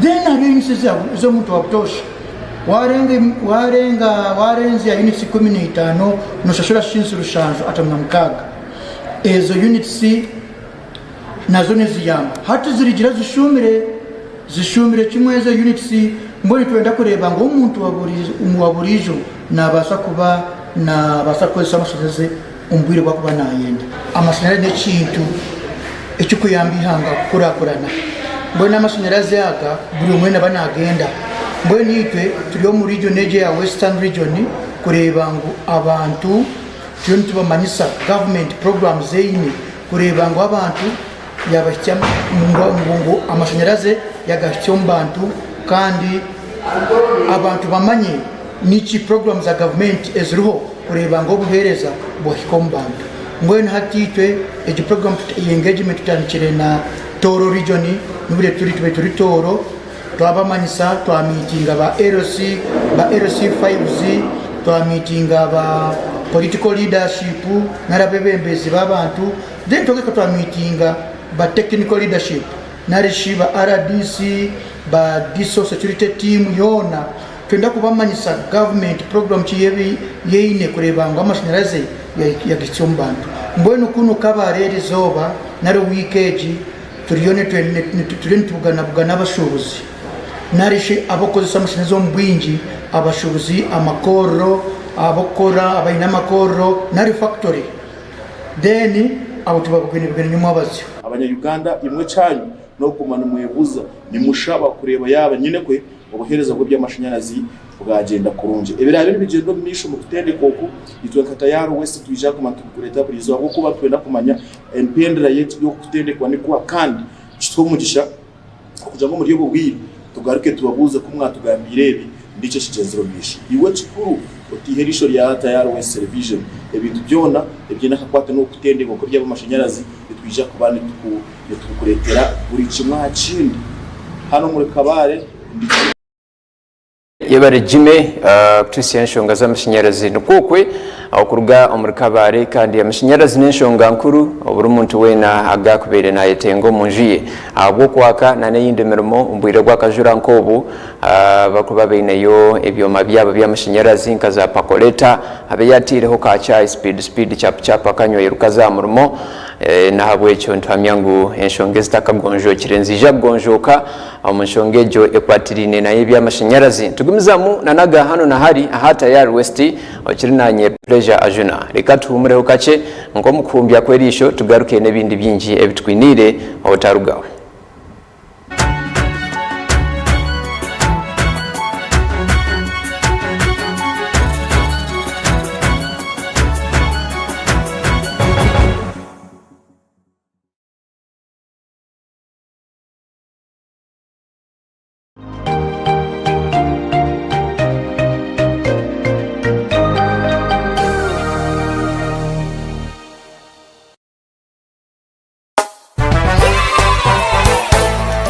then ari units ezo muntu waptosha warenze ya units 15 no shashura shinsu rushanjo atamnamukaga ezo units nazo neziyamba hati zirigira zishumire kimwe ezo units mbone twenda kureba ngo umuntu waburijo nabasa kuba nabasa kwesa amashanyarazi umbwire bwa kuba nayenda amashanyarazi n'ekintu ekikuyambihanga kurakurana mbone amashanyarazi yaga buri umwe nabanagenda mbone nitwe turiyo mu region eje ya Western region kureba ngo abantu turiyo tubamanyisa government programs zeine kureba ngo abantu yabashya ngo amashanyarazi yagashya mu bantu kandi abantu bamanye niki programs za government ezruho kureba ngo buhereza bohikombantu mbone hatitwe eji program engagement tutandikire na Toro region nubire turi Toro twabamanyisa twa meeting ba LC 5Z twa meeting ba political leadership narabebembezi babantu then toke twa meeting ba technical leadership narishiba RDC ba diso security team yona twenda kubamanyisa government program chiyebi yeine kureba ngo amashanyarazi ya bantu mbone kuno kabareri zoba nari weekend turiyone tugana abashubuzi narishi abakozi amashanyarazi ombwingi abashubuzi amakoro abakora abaina amakoro nari factory then abo tubabugene nyuma abazyo abanyayuganda imwe cyanyu no kumana umuyebuza nimushaba kureba yaba nyine kwe ubuhereza bwo by'amashanyarazi bwagenda kurunje ebirabe bigendo misho mu kutende koko itwe katayaro west tuija kuma tukureta burizo abo kuba twenda kumanya NPNDra yetu yo kutende kwa nikwa kandi kitumugisha kuja ngo muri yo bwiri tugaruke tubabuze kumwatugambire ibi ndice kigenzero misho iwe cikuru otiherisho rya tayaro west television ebintu byona ebyina kakwata no kutende koko by'amashanyarazi twija kubana tukuretera buri kimwa kindi hano muri kabare yabare jime Christian shonga z'amashanyarazi nukukwe okuruga omuri kabare kandi amashanyarazi n'enshonga nkuru oburi muntu wena agakubere na yetengo munjiye abwo kwaka na n'eyindi mirimo umbwire gwakajura nkobu bakuba beineyo ebyoma byabo by'amashanyarazi nkaza pakoleta abe yatireho ka cha speed chap akanywa iruka za murimo nahabwe cyo ntwamyangu enshonge zitakagonjokire nzija kugonjoka omushongejo ekwatirine na ibya mashanyarazi tugumizamu nanaga hano Nahari ahata ya West okirinanye pleasure ajuna reka tuhumureho kace ngo mukumbya kwerisho tugaruke nebindi byinji ebitwinire otarugawe.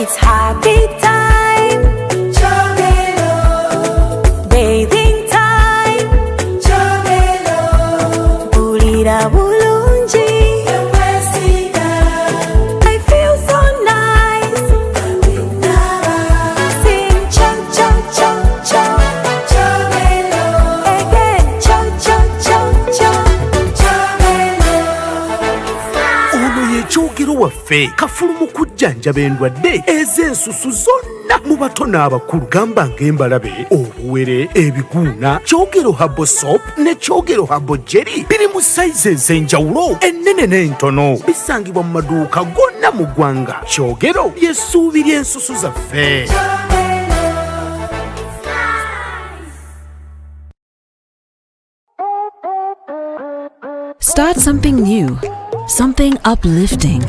It's happy time, Chomelo. Bathing time, Chomelo. Pulira bulungi, I feel so nice. Sing cho cho cho cho, Chomelo. Again cho cho cho cho, Chomelo. Ono ye chogero waffe kafulumu kujjanja bendwadde ezensusu zonna mu bato n'abakulu gamba ng'embalabe obuwere ebiguuna kyogero habo soap ne kyogero habo jelly biri mu sayizi ez'enjawulo ennene n'entono bisangibwa mu maduuka gonna mu ggwanga kyogero ly'essuubi ly'ensusu zaffe. Start something new, something uplifting,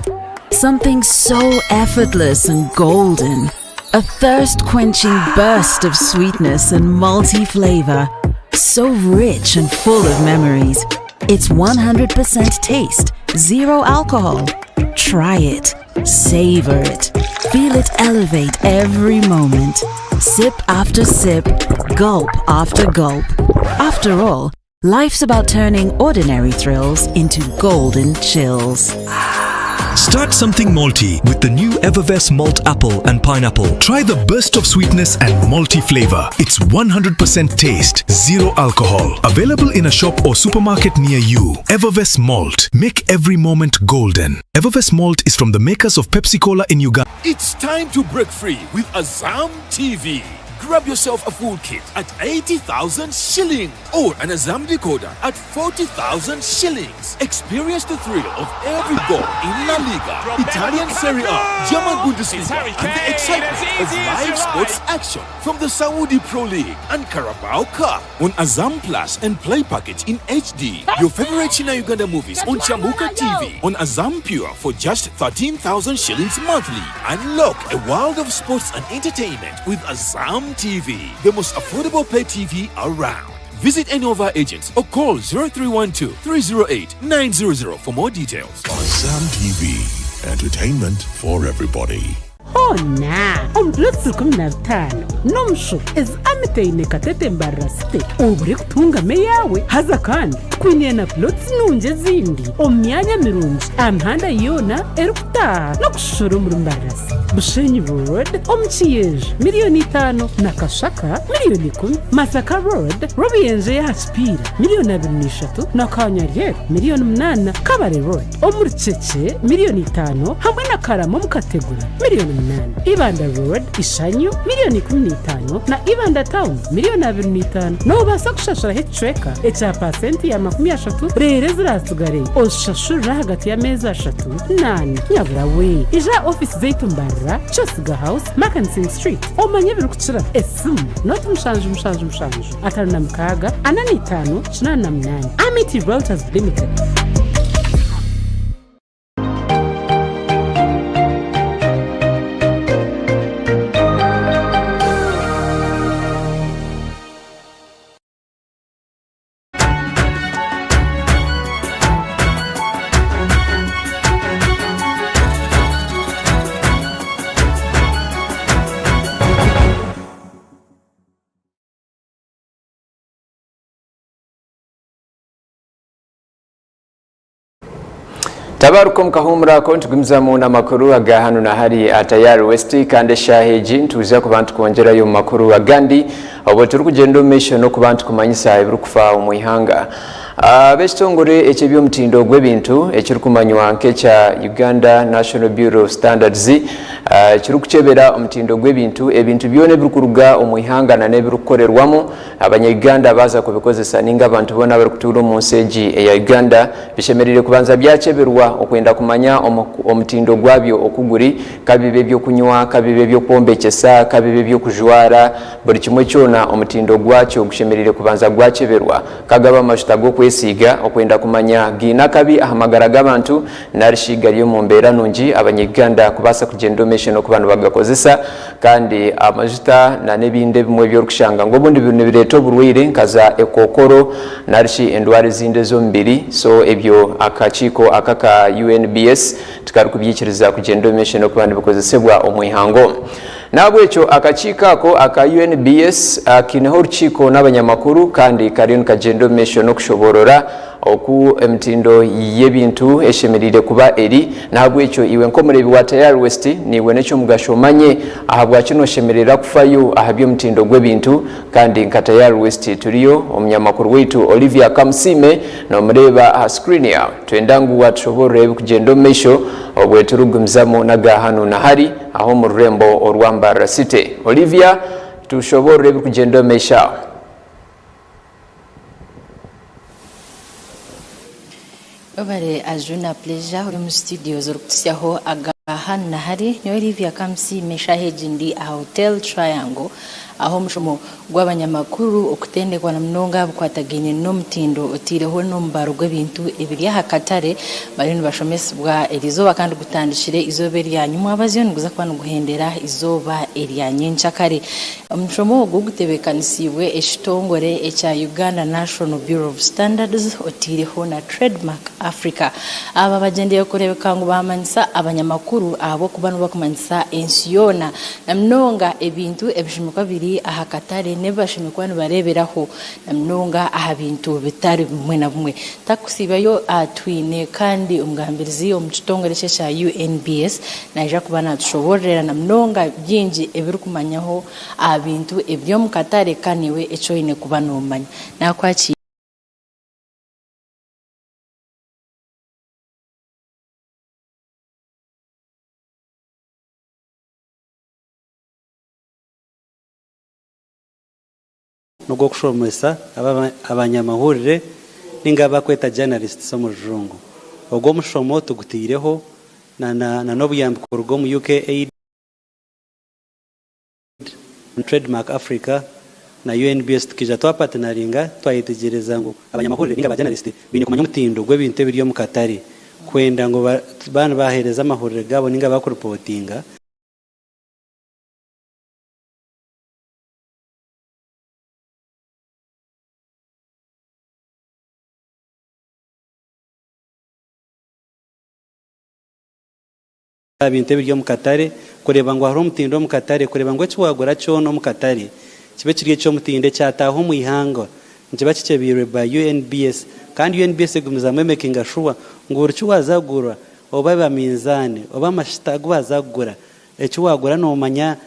something so effortless and golden. A thirst-quenching burst of sweetness and multi-flavor, so rich and full of memories. It's 100% taste, 0 alcohol. Try it, savor it, feel it elevate every moment. Sip after sip, gulp after gulp. After all, life's about turning ordinary thrills into golden chills. Start something malty with the new Evervest Malt Apple and Pineapple. Try the burst of sweetness and malty flavor. It's 100% taste, 0 alcohol. Available in a shop or supermarket near you. Evervest Malt. Make every moment golden. Evervest Malt is from the makers of Pepsi Cola in Uganda. It's time to break free with AZAM TV. Grab yourself a full kit at 80,000 shillings or an AZAM decoder at 40,000 shillings. Experience the thrill of every goal in La Liga, Italian Serie A, German Bundesliga, and the excitement of live sports action from the Saudi Pro League and Carabao Cup on AZAM Plus and Play Package in HD. Your favorite China Uganda movies on Chamuka TV on AZAM Pure for just 13,000 shillings monthly. Unlock a world of sports and entertainment with AZAM TV, the most affordable pay TV around. Visit any of our agents or call 0312 308 900 for more details. AZAM TV, entertainment for everybody. Ona umplotsi 15 nomsho amiteine katete mbarasite ubure kutunga meyawe haza kandi kwinyena plots nunje zindi omyanya mirungi amhanda yona erukutaha no kushoro muri mbarasi Bushenyi Road omchiyeje $5,000,000 na Kashaka $10,000,000 Masaka Road Robiyenje ya Aspira $2,300,000 na Kanyarye $8,000,000 Kabare Road omuricece $5,000,000 hamwe na Karamo mukategura $8,000,000 Ibanda Road Ishanyu $15,000,000 na Ibanda Town $2,500,000 no basa kushashura hetreka echa pasenti ya 30 rere ziratugare oshashura hagati ya meza 3 nyabura we ija office zeitumbara Chosiga House Mackenzie Street omanye birukuchira esimu not mushanju atanu na mkaga 85 Amity Realtors Limited. Tabarukum kahumra konti gumzamu na makuru Agahanu Nahari atayari West kande shaheji ntuza ku bantu kongera yo makuru agandi obo turi kugenda mission no ku bantu kumanyisa ibirukufa umuyihanga Ab'ekitongole eky'ebyomutindo gw'ebintu ekirikumanywa nk'ekya Uganda National Bureau of Standards kiri kukyebera omutindo gw'ebintu ebintu byona ebirikuruga omu ihanga na n'ebirikukorerwamu abanyayuganda baza kubikozesa ninga abantu bona bari kutuula omu nsi egi eya Uganda bishemerire kubanza byakyeberwa okwenda kumanya omutindo gwabyo okuguri kabibe ebyokunywa kabibe ebyokwombekesa kabibe ebyokujwara buli kimwe kyona omutindo gwakyo gushemerire kubanza gwakyeberwa kagaba amajuta g'okwesiiga okwenda kumanya giina kabi ahamagara g'abantu narishi gari mu mbeera nungi abanyayuganda kubaasa kugenda omeshono ku bantu bagakozesa kandi amajuta na n'ebindi bimwe by'orukushanga ngo obundi bintu bireeta oburwaire nkaza ekokoro narishi endwara ezindi ez'omubiri so ebyo akakiiko akaka UNBS tukari kubyikiriza kugenda omeshono ku bantu bakozesebwa omu ihango nabwekyo akakiiko ako aka UNBS kineho orukiiko n'abanyamakuru kandi kariyo nikagenda omeshono okushoborora oku emitindo y'ebintu eshemerire kuba eri nabwekyo iwe nkomurebi wa Tayari West niwe nekyo mugasho manye ahabwa kino shemerera kufayo ahabyo mutindo gw'ebintu kandi nka Tayari West turiyo omunyamakuru wetu Olivia Kamsime no mureba ha screen yawe twendangu watshobore kugenda omesho obweturugumzamo n'Agahanu Nahari aho mu rurembo orwamba City. Olivia tushobore kugenda omesha. Obare ajuna pleasure uri mu studio zorukutisyaho Agahanu Nahari ni Olivia Kamsime shaheji ndi a Hotel Triangle aho mushomo gw'abanyamakuru okutendekwa na mnonga bukwataganye n'omutindo otireho n'ombaro gw'ebintu ebiri hakatare bari bashomesibwa erizoba kandi gutandishire izobe ryanyuma abaziyo nguza kwano guhendera izoba eryanyencha kare omushomo gugutebekanisiwe ekitongore ekya Uganda National Bureau of Standards otireho na Trademark Africa aba bagendeye kurebeka ngo bamanyisa abanyamakuru abo kubano bakumanyisa ensiyona na mnonga ebintu ebishimikwa biri ahakatare nebashimikwa bareberaho na mnonga aha bintu bitari bimwe na bimwe takusibayo atwine kandi umugambirizi omukitongore cya UNBS naija kubana tushoborera na mnonga byinji ebirikumanyaho abintu ebyo mukatare kaniwe eco ine kuba nomanya nakwaki nubwo kushomesa abanyamahurire ninga bakweta journalists so mujungu ogwo mushomo tugutireho na nobuyambiko rwo mu UK Trademark Africa na UNBS tukija twa partneringa twayitegereza ngo abanyamahurire ninga journalists bine kumanya mutindo gw'ebintu biriyo mu Katari kwenda ngo bana bahereza amahurire gabo ninga bakureportinga bintu byo mu Katare kureba ngo hari umutindo mu Katare kureba ngo kiwagura cyo no mu Katare kibe kiriye cyo mutinde cyataho mu ihanga nkiba kikebire by UNBS kandi UNBS gumiza making sure ngo uricyo wazagura oba baminzane oba mashitago bazagura ecyo wagura no manya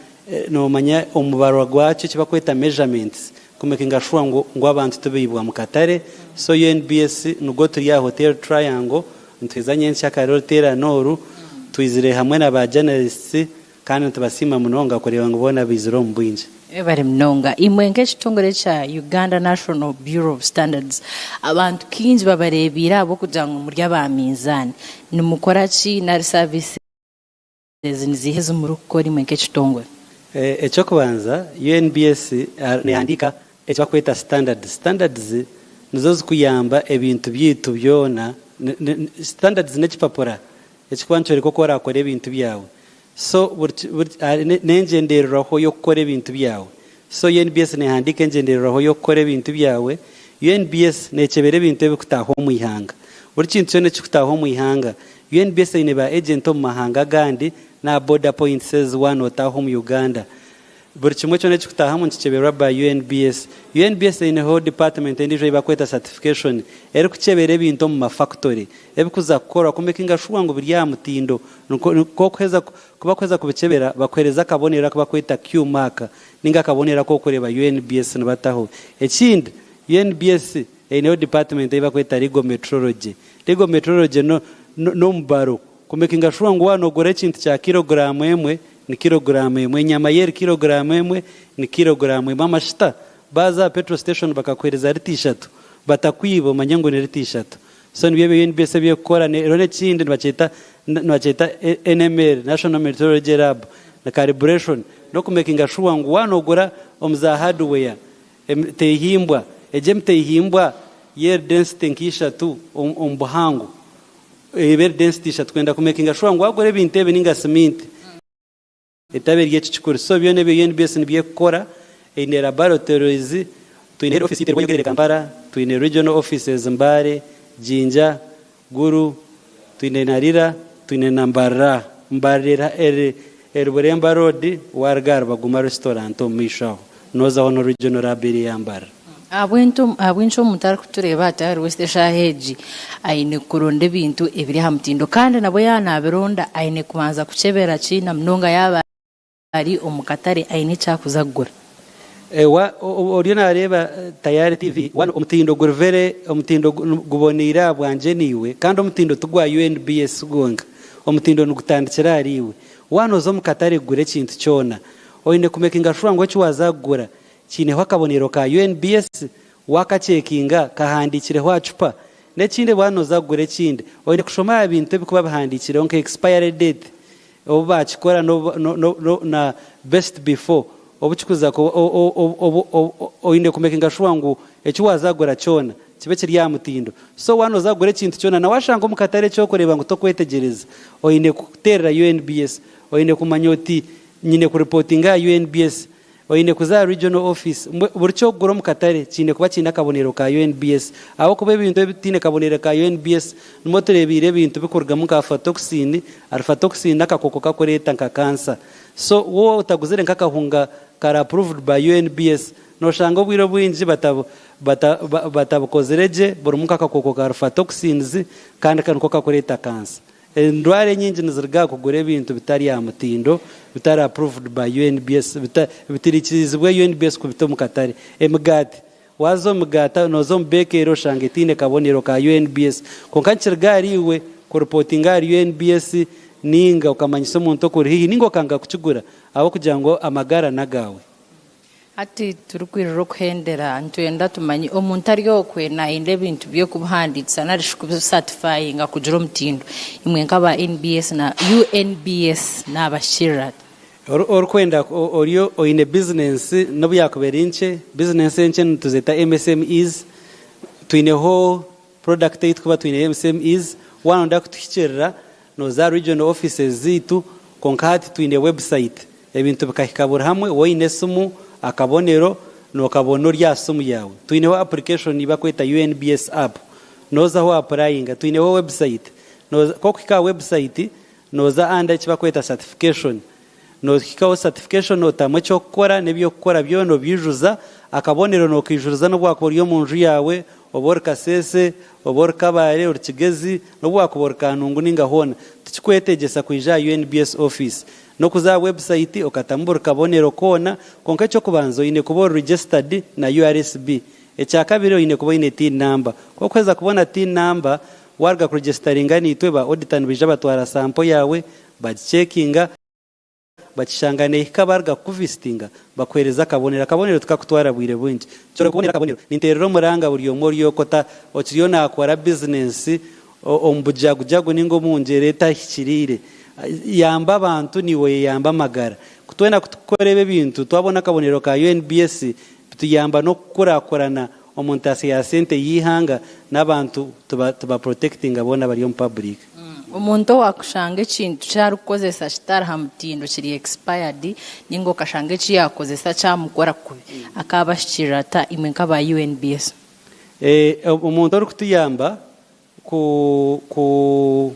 umubaro gwacu kiba kweta measurements kumaking sure ngo abantu tubibwa mu Katare so UNBS nugo turi ya Hotel Triangle ntizanye nshaka tera noru twizire hamwe na ba journalists kandi tubasima munonga kureba ngo bona biziro mbwinje bari mnonga imwe nk'ekitongore cya Uganda National Bureau of Standards abantu kinji babarebira abo kujango muri abamizane ni mukorachi na services nizihezo muri gukora imwe nk'ekitongore ecyo kubanza UNBS nihandika ecyo kweta standards nizo zikuyamba ebintu byitu byona standards n'ekipapura ekikwanchore ko kora akore ibintu byawe so nengendereraho yo gukora ibintu byawe so UNBS nehandike ngendereraho yo gukora ibintu byawe UNBS nekebere ibintu bikutaho mu ihanga buri kintu cyone kikutaho mu ihanga UNBS ine ba agent mu mahanga gandi na border point says one otaho mu Uganda buri kimwe cyone kikutaha mu kibera ba UNBS ine ho department ndijo bakweta certification eri kukebera ibintu mu factory ebikuza gukora kumekinga shuwa ngo biri ya mutindo ko kweza kuba kweza kubikebera bakwereza kabonera kuba kweta Q mark ninga kabonera ko kureba UNBS nabataho ekindi UNBS ene department iba kweta legal metrology no mbaro kumekinga sure ngo wanogora ikintu cya kilogramu emwe ni kilogramu emwe nyama yeri kilogramu emwe ni kilogramu emwe amashita baza petrol station bakakwereza ari t-shirt batakwiba manyango ni t-shirt so nibiye NBS byo gukora rone kindi baceta NMR National Meteorology Lab na calibration no kumekinga sure ngo wanogora omza hardware tehimbwa tehimbwa yer density nkishatu ombuhango yer density shatu kwenda kumekinga sure ngo wagore bintebe ninga cement etabe ry'ekikuru so byo nebe NBS nibiye gukora in laboratories twine head office y'Iterwa Kampala twine regional offices Mbare Jinja Guru twine Narira twine Nambarra Mbarira Buremba Road Wargar baguma restaurant omishaho noza hono regional rabiri yambara abwincho mutari kutureba atari weste shaheji aine kuronde bintu ebiri hamtindo kandi nabo yana bironda aine kumanza kuchebera china mnonga yaba ari omukatare aine cyakuzagura oriona areba tayari TV wan omutindo gurvere omutindo gubonira bwanje niwe kandi omutindo tugwa UNBS gonga omutindo nugutandikira ariwe wanozo mukatare gure kintu cyona oine kumekinga sure ngo cywazagura kine hakabonero ka UNBS wakacekinga kahandikire hwacupa nekinde wanoza gure kinde oine kushoma ibintu bikuba bahandikire onke expiry date obachikora no na best before obuchikuza ko oine kumekinga sure ngo ekiwazagura cyona kibe kiri ya mutindo so wanoza gure kintu cyona na washanga mukatare cyo kureba ngo tokwetegereza oine kuterera UNBS oine kumanyoti nyine ku reportinga UNBS oine kuza regional office burcho guro mukatare kine kuba kina kabonero ka UNBS aho kuba ibintu bitine kabonero ka UNBS numotorebire ibintu bikorga muka aflatoxin alpha-toxin nakakoko kakoreta nka cancer so wo utaguzere nkakahunga kara approved by UNBS no shango bwiro bwinji batabukozereje buri muka kakoko ka alpha-toxins kandi kanko kakoreta cancer ndware nyingi nizirga kugure ibintu bitari ya mutindo bitari approved by UNBS bitirikizibwe UNBS kubito mukatare emigati wazo mugata nozo mbekero shangetine kabonero ka UNBS konkancirgariwe ku reporting ari UNBS ninga ukamanyisa umuntu kuri hihi ningo kanga kucigura abo kugira ngo amagara nagawe ati turukwiriro kuhendera ntwenda tumanyi omuntu ari yokwe na inde bintu byo kubuhanditsa narishuku certifying akujura mutindo imwe nkaba NBS na UNBS nabashira orkwenda oriyo oine business no byakubera inche business enche tuzeta MSMEs twineho product it kuba twine MSMEs wanonda kutukirira no za regional offices zitu konkati twine website ebintu bikahikabura hamwe woine sumu akabonero no kabono rya sumu yawe twineho application ibakweta UNBS app noza ho applying twineho website no kokika website noza anda kibakweta certification no kikaho certification no tamwe cyo gukora nebyo gukora byo no bijuza akabonero no kijuza no bwakora yo munju yawe oborka sese oborka bare urkigezi no bwakuborka nungu ningahona tukikwetegesa kuija UNBS office no kuza website okatambura kabonero kona konka cyo kubanzo ine kubo registered na URSB echa kabiri ine kubo ine tin number ko kweza kubona tin number warga registeringa ni itwe ba auditor bija batwara sample yawe bacheckinga bachishangane ikabarga kuvistinga bakwereza kabonero tukakutwara bwire bwinji cyo kubonera kabonero ninterero muranga buri yomori yokota okiriyo nakora business ombujagujagu ningo munjereta hikirire yamba abantu niwe yamba magara kutwena kutukorebe bintu twabona kabonero ka UNBS tuyamba no kurakorana omuntu ya sente yihanga n'abantu tuba protecting abona bari mu public umuntu wakushanga ikintu cyarukozesa kitara hamutindo kiri expired ningo kashange cyakozesa cyamukora kubi akabashirata imwe nkaba UNBS umuntu ari kutuyamba ku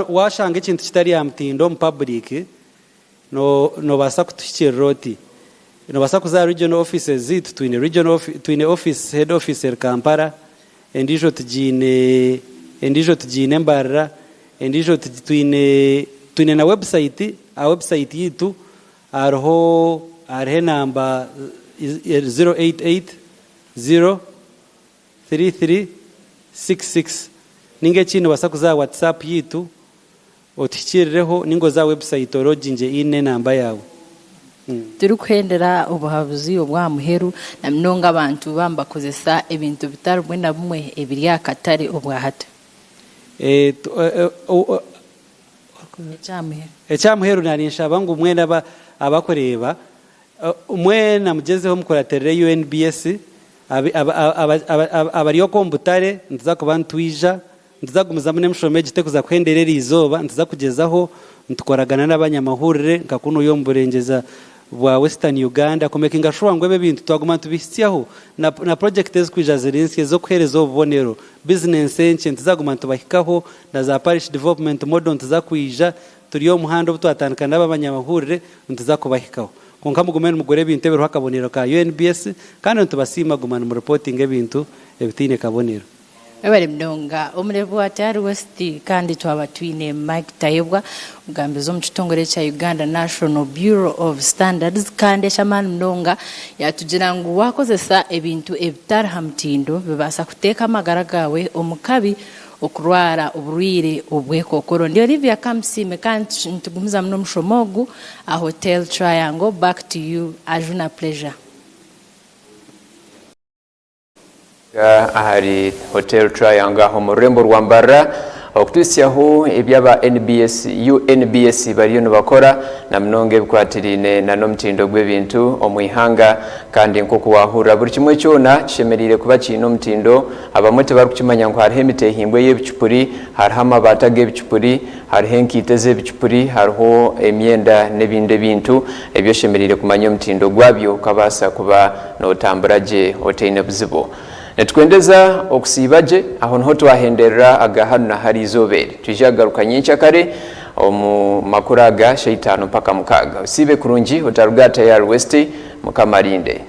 washanga ikintu kitari ya mutindo mu public no basa kutukiroti no basa kuza regional offices zitu twine office head officer Kampala endijo tujine Mbarra endijo twine na website a website yitu arhe number 088 3366 ninge kino basakuza WhatsApp yitu otikirireho ningo za website oroginje ine namba yawe turi kwendera ubuhabuzi obwa muheru na mnonga abantu bambakozesa ebintu bitarubwe na bumwe ebiri akatare obwa hata echamuheru nari nshaba ngo umwena abakoreba umwena mugezeho mukuraterere UNBS abariyo kombutare ntuza kubantwija ntuza gumuza mune mshomeje tekuza kwenderera izoba ntuza kugezaho ntukoragana n'abanyamahurire nkakuno yo mburengeza bwa Western Uganda kumekinga shuwa ngwebe bintu twaguma tubisiyaho na project ezkwija zirinske zo kuhereza obubonero business enche ntuzaguma tubahikaho na za parish development model ntuzakwija turiyo muhanda obutwatandika n'abanyamahurire ntuzakubahikaho konka mugumene mugore bintu ebero hakabonero ka UNBS kandi ntubasima gumana mu reporting ebintu ebitine kabonero Ebale mdonga omulevu wa Tayari West kandi twabatwine Mike Tayebwa ugambizo mu kitongole cha Uganda National Bureau of Standards kandi shaman mdonga yatugira ngo wakozesa ebintu ebitara hamtindo bibasa kuteka amagara gawe omukabi okurwara uburwire obwekokoro ndio Olivia Kamsime kandi ntugumuza mno mshomogu a Hotel Triangle. Back to you Ajuna Pleasure. Ahari Hotel Triangle ho murembo rwambara okutusyaho ebyaba UNBS bariyo nubakora na mnonge bwatirine na nomtindo gw'ebintu omwihanga kandi nkoko wahura buri kimwe cyona kishemerire kuba kino mtindo abamote barukimanya ngo hari hemite himbwe y'ebicupuri hari hamabata g'ebicupuri hari henkite z'ebicupuri hariho emyenda nebinde bintu ebyo shemerire kumanya mtindo gwabyo kabasa kuba no tamburaje oteine buzibo netwendeza okusibaje aho nho twahenderera Agahanu Nahari izobere tujagaruka nyincha kare omu makuraga 5 mpaka mukaga usibe kurungi otaruga Tayari West mukamarinde.